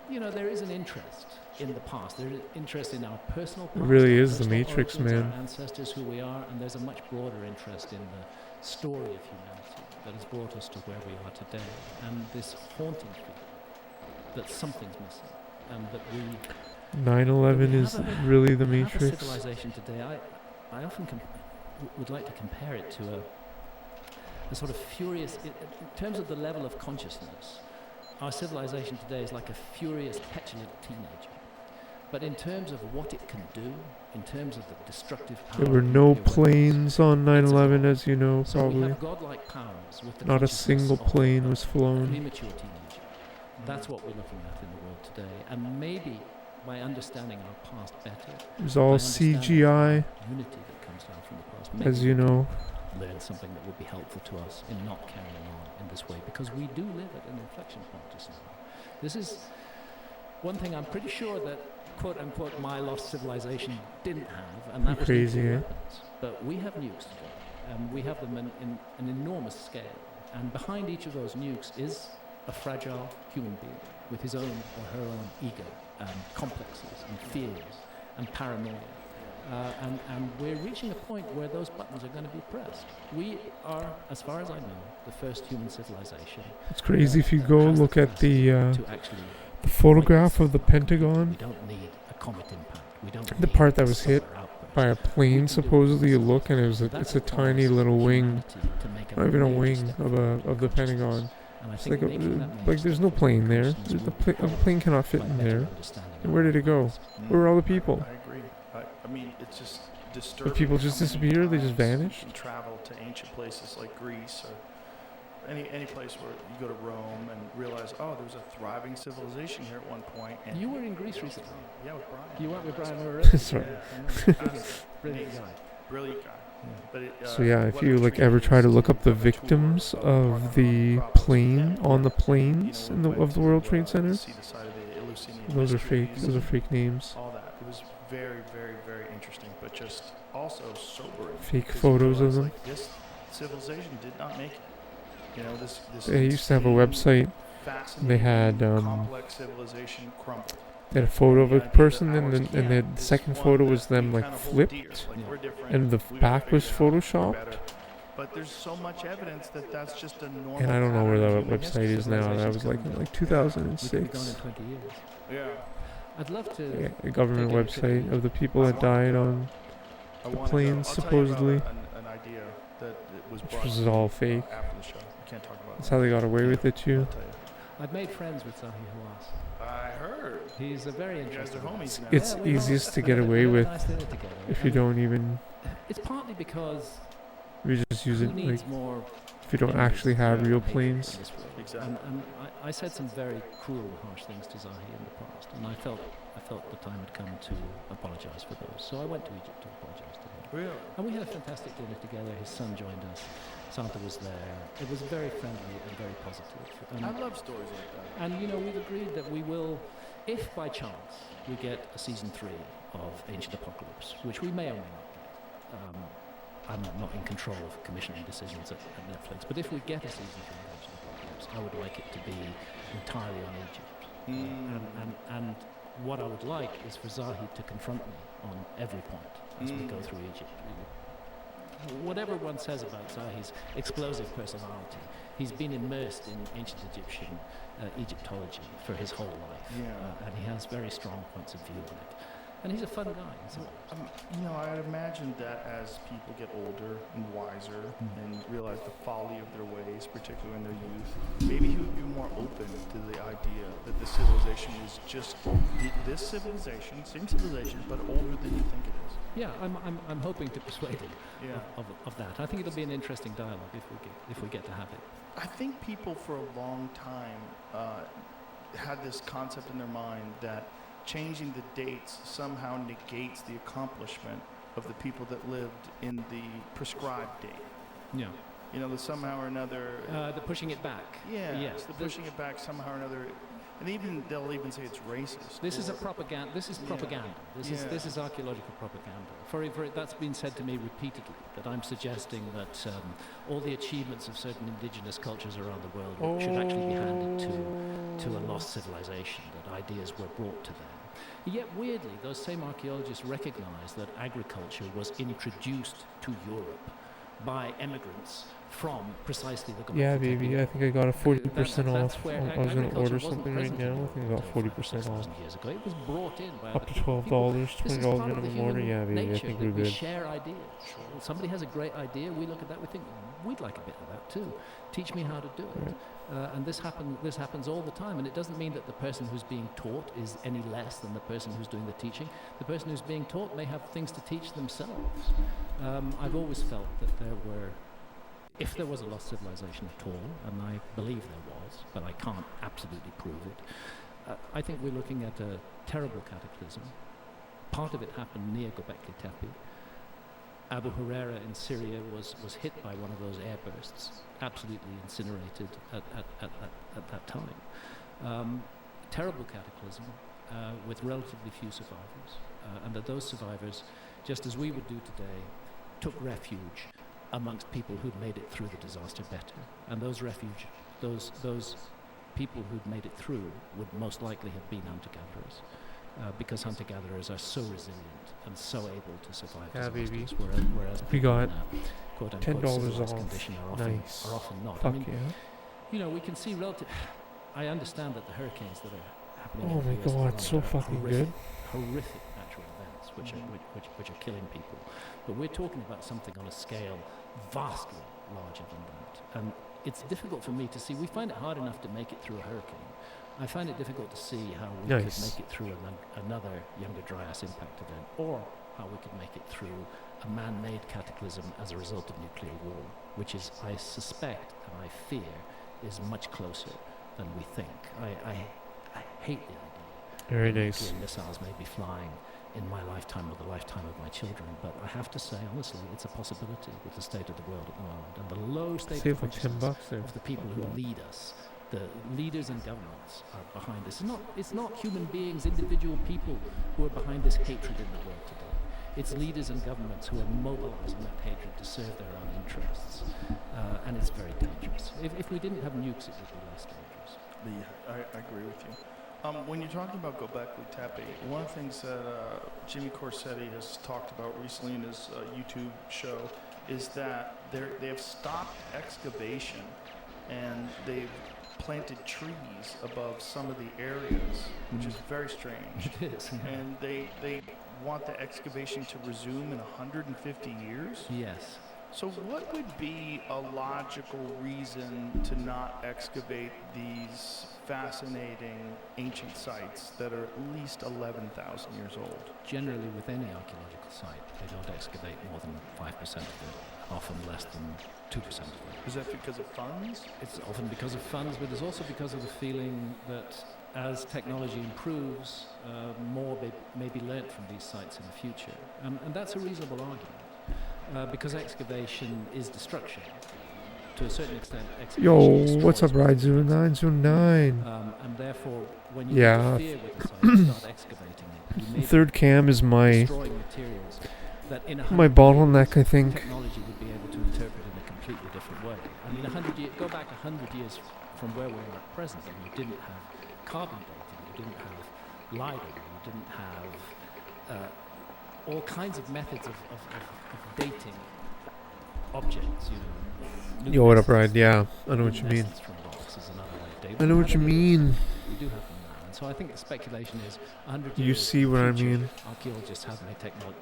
there is an interest in the past. There is interest in our personal past. really our is the personal Matrix, origins, man. Our ancestors, who we are, and there's a much broader interest in the story of humanity that has brought us to where we are today, and this haunting feeling that something's missing, and that we 9/11 we is have a- really the we have a Matrix. civilization today. I often would like to compare it to a sort of furious, in terms of the level of consciousness, our civilization today is like a furious, petulant teenager. But in terms of what it can do, in terms of the destructive power, There were of no nuclear weapons, planes on 9/11, as you know, so we probably. have godlike powers with the Not a consciousness single of plane was a flown. premature teenager. That's what we're looking at in the world today. And maybe by understanding our past better, It was by all understanding CGI, the unity that comes down from the past, maybe as you we know. can learn something that would be helpful to us in not carrying on in this way, because we do live at an inflection point just now. This is one thing I'm pretty sure that quote unquote my lost civilization didn't have, and that was Crazy, nuclear eh? weapons. But we have nukes today, and we have them in an enormous scale. And behind each of those nukes is a fragile human being with his own or her own ego and complexes and fears and paranoia. And we're reaching a point where those buttons are going to be pressed. We are, as far as I know, the first human civilization. It's crazy if you that go has look at capacity the to actually photograph of the We Pentagon, don't need a comet impact. We don't the need part that a was hit solar outburst. by a plane. Supposedly, you look and That it's a requires tiny little wing, humanity to make not even a major wing step of forward in the consciousness. Pentagon. And I It's think like making that major like there's step no forward plane in there. consciousness The will be a plane cannot fit by in better there. understanding And where our did it go? lives. Where were all the people? I agree. I mean, it's just disturbing. people just how many disappeared? They just times vanished? You can travel to ancient places like Greece or any place where you go to Rome and realize, oh, there was a thriving civilization here at one point. And You were in Greece recently. Yeah, with Brian. You went with Brian already? Sorry. Brilliant guy. Brilliant guy. But So yeah, if what you like intrigued ever me try was to look up the have a tour victims of of the Parthenon plane Acropolis. on the Yeah. planes You know, we of the went World to, Trade Center, see the side of the Eleusinian those are fake. mysteries, Those are fake names. all that. It was very, very, very interesting, but just also sobering. Fake because you photos of realize, them. Like, this civilization did not make it. You know, this They used to have a insane, website. They had complex civilization crumbled. they had a photo of a The idea that person, and ours then can't the is second one photo that was them we like kinda hold dear. flipped, Like, we're different. and the We've back was figured it out. We're photoshopped. better. But there's so much evidence that that's just a normal. And I don't know where pattern the of human website history. is now. That was like in like We could be gone in 2006. 20 years. Yeah. I'd love to. Yeah, a government Take a website of the people that died on, I The wanna planes, I'll tell you about supposedly. an idea that it was which brought was to all me, fake. after the show. I can't talk about That's it. how they got away with it I'll too. tell you. I've made friends with Zahi Hawass. I heard. He's a very You guys are interesting guy. homies now. It's Yeah, we're easiest homies. to get away We have a with nice dinner together. if you And don't even, It's partly because we just use who it like, needs more if you don't enemies actually have than real hatred planes. in this world? Exactly. And I said some very cruel, harsh things to Zahi in the past, and I felt the time had come to apologise for those. So I went to Egypt to apologise to him. Really? And we had a fantastic dinner together. His son joined us. Santa was there. It was very friendly and very positive. I love stories like that. And you know, we've agreed that we will, if by chance we get a season 3 of Ancient Apocalypse, which we may or may not get. I'm not in control of commissioning decisions at Netflix, but if we get a season 3 of Ancient Apocalypse, I would like it to be entirely on Egypt. And what I would like is for Zahi to confront me on every point as we go through Egypt. Whatever one says about Zahi's explosive personality, he's been immersed in ancient Egyptian Egyptology for his whole life, and he has very strong points of view on it. And he's a fun guy. You know, I'd imagine that as people get older and wiser and realize the folly of their ways, particularly in their youth, maybe he would be more open to the idea that this civilization is just this civilization, same civilization, but older than you think it is. Yeah, I'm hoping to persuade him Yeah. of that. I think it'll be an interesting dialogue if we get to have it. I think people for a long time had this concept in their mind that changing the dates somehow negates the accomplishment of the people that lived in the prescribed date. Yeah. You know, that somehow or another. The pushing it back. Yeah. Yes. The pushing it back somehow or another, and they'll even say it's racist. This is a propaganda. This is propaganda. This is archaeological propaganda. For that's been said to me repeatedly. That I'm suggesting that all the achievements of certain indigenous cultures around the world should actually be handed to a lost civilization. That ideas were brought to them. Yet weirdly, those same archaeologists recognize that agriculture was introduced to Europe by emigrants from precisely the Gulf. Yeah, baby, I think I got a 40% That's off. where I was going to agriculture order wasn't something right present in now. I Europe think I got until 40% 5,000 off. years ago. It was brought in by Up other to people. $12, This is $20 part of the minimum order. human Yeah, baby, I nature think that we're we good. share ideas. Somebody has a great idea, we look at that, we think, we'd like a bit of that too. Teach me how to do it. And this happens all the time, and it doesn't mean that the person who's being taught is any less than the person who's doing the teaching. The person who's being taught may have things to teach themselves. I've always felt that if there was a lost civilization at all, and I believe there was, but I can't absolutely prove it, I think we're looking at a terrible cataclysm. Part of it happened near Göbekli Tepe. Abu Huraira in Syria was hit by one of those airbursts, absolutely incinerated at that time. Terrible cataclysm with relatively few survivors, and that those survivors, just as we would do today, took refuge amongst people who'd made it through the disaster better. And those people who'd made it through would most likely have been hunter-gatherers. Because hunter-gatherers are so resilient and so able to survive disasters, whereas We got quote-unquote $10 civilized off. condition are Nice. often not. Fuck I mean, yeah. you know, we can see I understand that the hurricanes that are happening Oh in my the US god, are so fucking good. horrific natural events which are killing people. But we're talking about something on a scale vastly larger than that. And it's difficult for me to see. We find it hard enough to make it through a hurricane. I find it difficult to see how we could make it through another Younger Dryas impact event, or how we could make it through a man-made cataclysm as a result of nuclear war, which is, I suspect and I fear, is much closer than we think. I hate the idea. Very that nice. nuclear missiles may be flying in my lifetime or the lifetime of my children, but I have to say, honestly, it's a possibility with the state of the world at the moment, and the low state Save of like consciousness $10 there. of the people who lead us. The leaders and governments are behind this. It's not human beings, individual people who are behind this hatred in the world today. It's leaders and governments who are mobilizing that hatred to serve their own interests. And it's very dangerous. If we didn't have nukes, it would be less dangerous. I agree with you. When you're talking about Göbekli Tepe, one of the things that Jimmy Corsetti has talked about recently in his YouTube show is that they have stopped excavation and they've planted trees above some of the areas, which is very strange. It is. And they want the excavation to resume in 150 years? Yes. So what would be a logical reason to not excavate these fascinating ancient sites that are at least 11,000 years old. Generally, with any archaeological site, they don't excavate more than 5% of it, often less than 2% of it. Is that because of funds? It's often because of funds, but it's also because of the feeling that as technology improves, more may be learnt from these sites in the future. And that's a reasonable argument, because excavation is destruction. To a certain extent, excavation Yo, what's up, destroys Ride 0909? and therefore, when you Yeah. interfere with the site, you start excavating it. You may be Third cam is my destroying materials that in my 100 bottleneck, years, I think. technology would be able to interpret in a completely different way. I mean, go back 100 years from where we are at present, and you didn't have carbon dating, you didn't have lidar, you didn't have all kinds of methods of dating objects. Yo, what up, Ride? Yeah, I know what you mean. Luminescence from rocks is another way of dating. I know what you mean. We do have them now, and so I think the speculation is 100 You years see in the what I future, mean? Archaeologists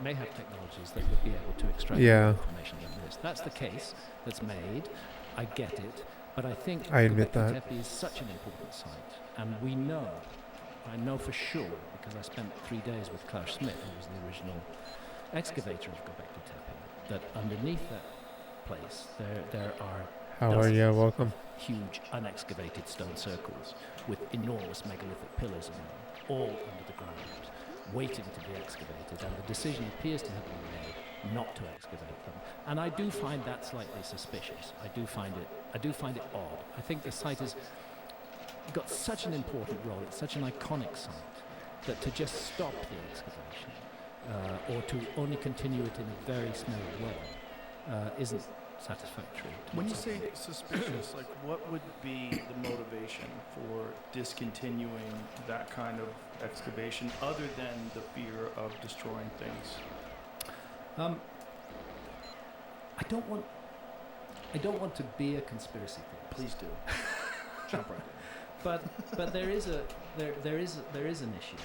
may have technologies that would be able to extract Yeah. more information than this. That's the case that's made. I get it, but I think I admit Göbekli that. Tepe is such an important site, and I know for sure because I spent 3 days with Klaus Schmidt, who was the original excavator of Göbekli Tepe, that underneath that place there are How are you? Welcome. huge unexcavated stone circles with enormous megalithic pillars in them, all under the ground, waiting to be excavated, and the decision appears to have been made not to excavate them. And I do find that slightly suspicious. I do find it odd. I think the site has got such an important role, it's such an iconic site, that to just stop the excavation, or to only continue it in a very small way, isn't satisfactory. When you say suspicious, like what would be the motivation for discontinuing that kind of excavation other than the fear of destroying things? I don't want to be a conspiracy theorist. Please do. Jump right in. But there is an issue.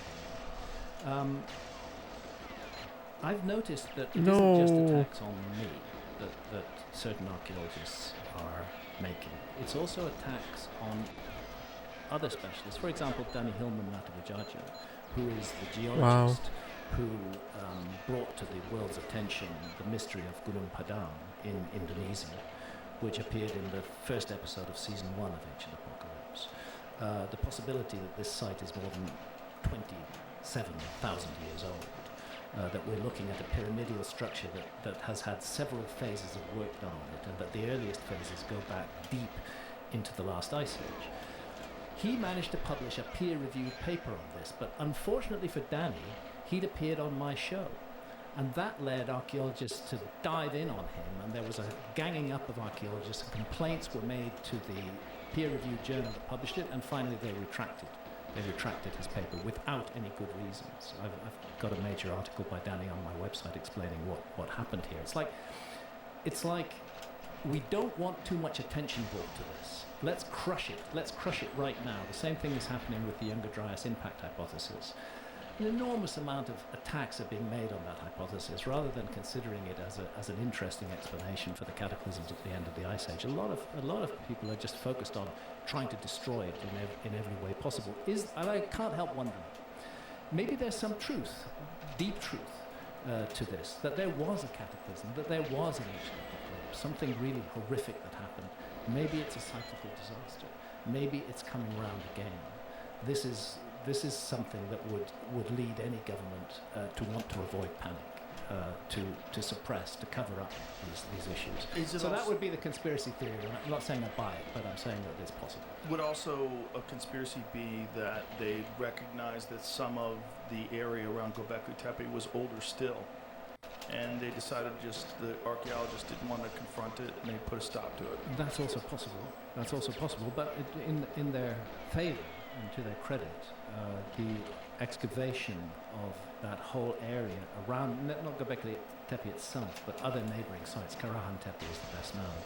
I've noticed that it isn't just No. attacks on me that certain archaeologists are making. It's also attacks on other specialists. For example, Danny Hillman Natavajaju, who is the geologist who brought to the world's attention the mystery of Gunung Padang in Indonesia, which appeared in the first episode of season 1 of Ancient Apocalypse. The possibility that this site is more than 27,000 years old. That we're looking at a pyramidal structure that has had several phases of work done on it, and that the earliest phases go back deep into the last ice age. He managed to publish a peer-reviewed paper on this, but unfortunately for Danny, he'd appeared on my show. And that led archaeologists to dive in on him, and there was a ganging up of archaeologists, and complaints were made to the peer-reviewed journal that published it, and finally they retracted. They retracted his paper without any good reasons. I've got a major article by Danny on my website explaining what happened here. It's like we don't want too much attention brought to this. Let's crush it. Let's crush it right now. The same thing is happening with the Younger Dryas impact hypothesis. An enormous amount of attacks are being made on that hypothesis, rather than considering it as an interesting explanation for the cataclysms at the end of the Ice Age. A lot of people are just focused on trying to destroy it in every way possible. And I can't help wondering, maybe there's some truth, deep truth, to this, that there was a cataclysm, that there was an ancient apocalypse, something really horrific that happened. Maybe it's a cyclical disaster. Maybe it's coming round again. This is something that would lead any government to want to avoid panic, to suppress, to cover up these issues. So that would be the conspiracy theory. I'm not saying I buy it, but I'm saying that it's possible. Would also a conspiracy be that they recognized that some of the area around Göbekli Tepe was older still, and they decided the archaeologists didn't want to confront it, and they put a stop to it? That's also possible. But in their favour and to their credit, the excavation of that whole area around, not Göbekli Tepe itself, but other neighbouring sites, Karahan Tepe is the best known.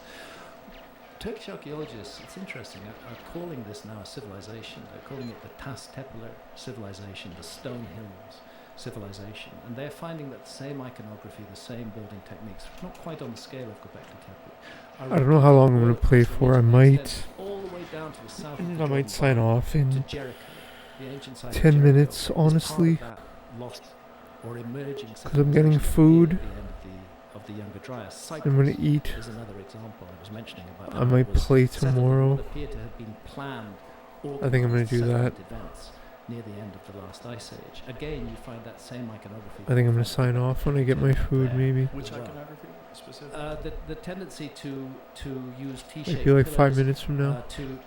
Turkish archaeologists, it's interesting, are calling this now a civilization. They're calling it the Tas Tepeler civilization, the Stone Hills civilization. And they're finding that the same iconography, the same building techniques, not quite on the scale of Göbekli Tepe. I don't know how long I'm going to play for. I might All the way get down to the south, I of the might Jordan sign Valley, off to in Jericho, the ancient site of 10 Jericho, minutes, is part of honestly. that lost or emerging Because I'm getting civilization food. at the end of the Younger Dryas. I'm gonna Cyprus eat. is another example I was mentioning about I how might it was play settled in tomorrow. what appeared to have been planned, I think I'm gonna organised do that. settlement events near the end of the last ice age. Again, you find that same iconography. I think I'm gonna sign off when I get my food, maybe. Which as well. iconography specifically? The tendency to use T-shaped Maybe like 5 pillars, minutes from now. to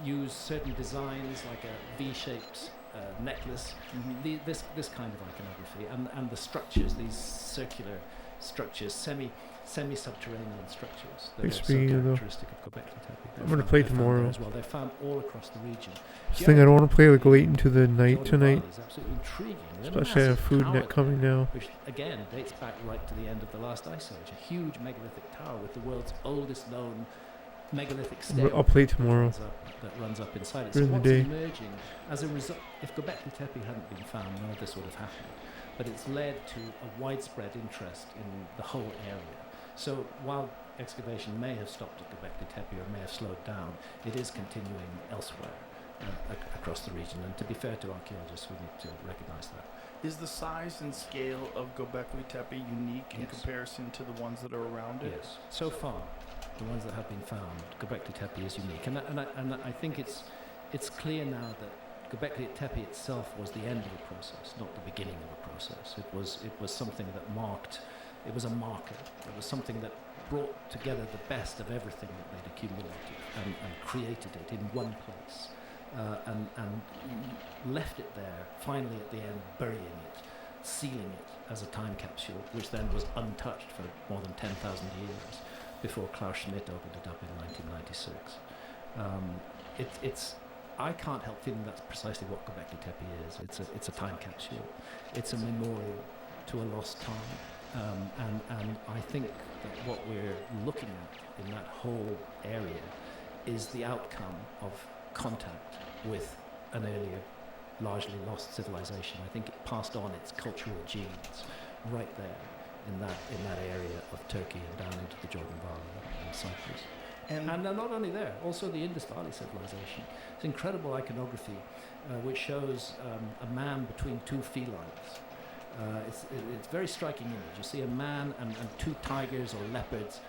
use certain designs like a V-shaped necklace, this kind of iconography, and the structures, these circular structures, semi-subterranean structures that Thanks are for so being here, though. characteristic of Göbekli Tepe. I'm gonna play They're found tomorrow. there as well. They're found all across the region. Just think I don't want to play like late into the night Jordan tonight. Valley is absolutely intriguing. There's a Especially I have massive food tower net coming now. which again dates back right to the end of the last ice age. A huge megalithic tower with the world's oldest known megalithic stairway I'll play tomorrow. that runs up inside it. During So the what's day. emerging as a result, if Göbekli Tepe hadn't been found, none of this would have happened. But it's led to a widespread interest in the whole area. So while excavation may have stopped at Göbekli Tepe or may have slowed down, it is continuing elsewhere across the region. And to be fair to archaeologists, we need to recognise that. Is the size and scale of Göbekli Tepe unique in Yes. comparison to the ones that are around it? Yes. So far, the ones that have been found, Göbekli Tepe is unique, and I think it's clear now that Göbekli Tepe itself was the end of a process, not the beginning of a process. It was something that marked. It was a marker. It was something that brought together the best of everything that they'd accumulated and created it in one place, and left it there. Finally, at the end, burying it, sealing it as a time capsule, which then was untouched for more than 10,000 years before Klaus Schmidt opened it up in 1996. I can't help feeling that's precisely what Göbekli Tepe is. It's a time capsule. It's a memorial to a lost time. And I think that what we're looking at in that whole area is the outcome of contact with an earlier, largely lost civilization. I think it passed on its cultural genes right there in that area of Turkey and down into the Jordan Valley and Cyprus. And not only there, also the Indus Valley civilization. It's incredible iconography which shows a man between two felines. It's a very striking image. You see a man and two tigers or leopards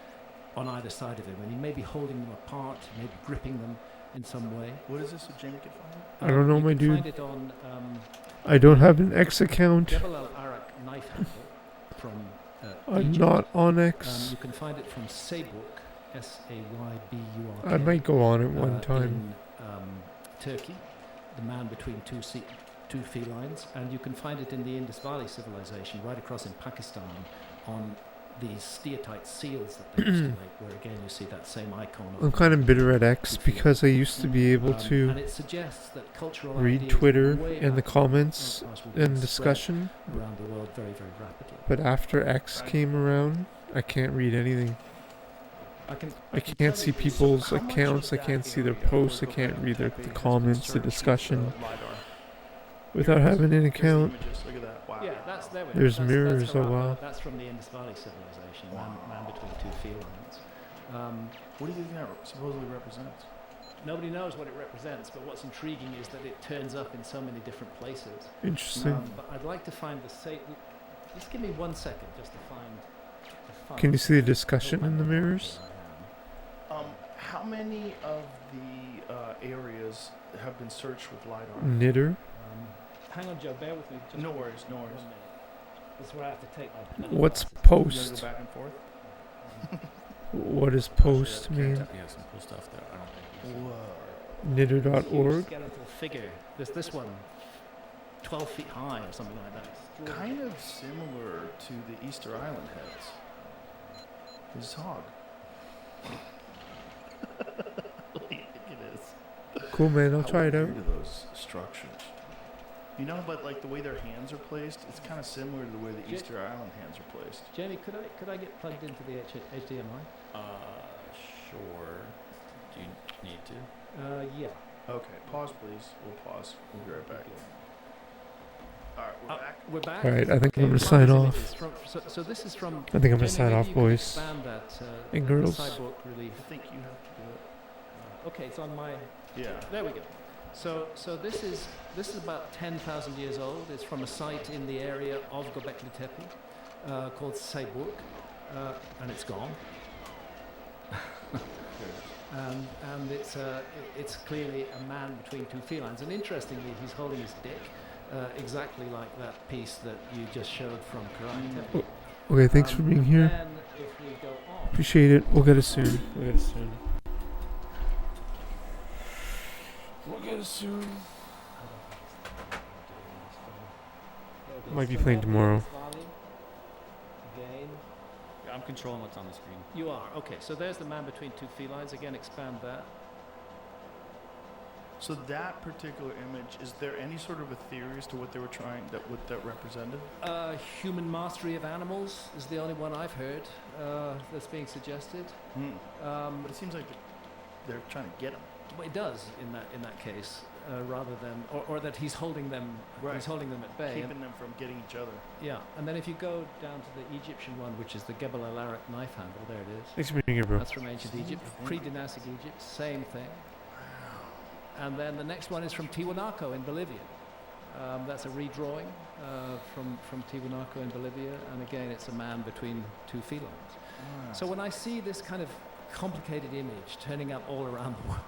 on either side of him, and he may be holding them apart, maybe gripping them in some way. What is this so Jamie can find? I don't know, you my can dude. Find it on I don't have an X account. Jebel Al Arak knife handle from I'm Egypt. not on X. You can find it from Saybuk, Sayburk. I might go on it one time. In Turkey, the man between two felines, and you can find it in the Indus Valley civilization right across in Pakistan on these steatite seals that they used to make, where again you see that same icon. I'm kind of bitter at X because I used to be able and to it suggests that cultural read ideas Twitter way and the back comments in the past were being and spread discussion, around the world very, very rapidly. but after X came around, I can't read anything. I can't see people's accounts, I can't see their posts, I can't read the comments, the discussion without having an account. Look at that. Wow. Yeah, that's there. There's mirrors, oh wow. That's from the Indus Valley civilization, man between two felines. What do you think that supposedly represents? Nobody knows what it represents, but what's intriguing is that it turns up in so many different places. Interesting. But I'd like to find just give me 1 second just to find. Can you see the discussion in the mirrors? How many of the areas have been searched with LiDAR? Knitter? Hang on, Joe, bear with me. Just No worries, no 1 worries. minute. This is where I have to take my What's You gotta post? go back and forth? What does post mean? Yeah, some cool stuff that I don't think you see. Whoa. Knitter.org? skeletal figure. There's this one, 12 feet high or something like that. Kind of similar to the Easter Island heads. His hog. What do you think it is? Cool, man, I'll try it out. Weird are those structures. You know, but like the way their hands are placed, it's kind of similar to the way the Easter Island hands are placed. Jamie, could I get plugged into the HDMI? Sure. Do you need to? Yeah. Okay, pause please. We'll pause. We'll be right back. Alright, we're back. We're back. Alright, I think Okay, I'm gonna find sign these off. images so this is from. I think I'm gonna Jamie, sign maybe off, you could boys expand that, and the girls. Cyborg relief. I think you have to do it. Okay, it's on my. Yeah. There we go. So this is about 10,000 years old. It's from a site in the area of Göbekli Tepe called Sayburg, and it's gone. And it's clearly a man between two felines. And interestingly, he's holding his dick, exactly like that piece that you just showed from Göbekli Tepe. Okay, thanks for being here. Then if we go on, Appreciate it. We'll get it soon. We'll get it soon. We'll get it soon. Might be playing tomorrow. Again. Yeah, I'm controlling what's on the screen. You are. Okay, so there's the man between two felines. Again, expand that. So that particular image, is there any sort of a theory as to what they were trying, what that represented? Human mastery of animals is the only one I've heard that's being suggested. But it seems like they're trying to get him. Well, it does in that case, rather than or that he's holding them. Right. He's holding them at bay. Keeping them from getting each other. Yeah, and then if you go down to the Egyptian one, which is the Gebel el-Arak knife handle, there it is. Thanks for being here, bro. That's from ancient Egypt, pre-dynastic Egypt, same thing. And then the next one is from Tiwanaku in Bolivia. That's a redrawing from Tiwanaku in Bolivia, and again, it's a man between two felines. So when I see this kind of complicated image turning up all around the world,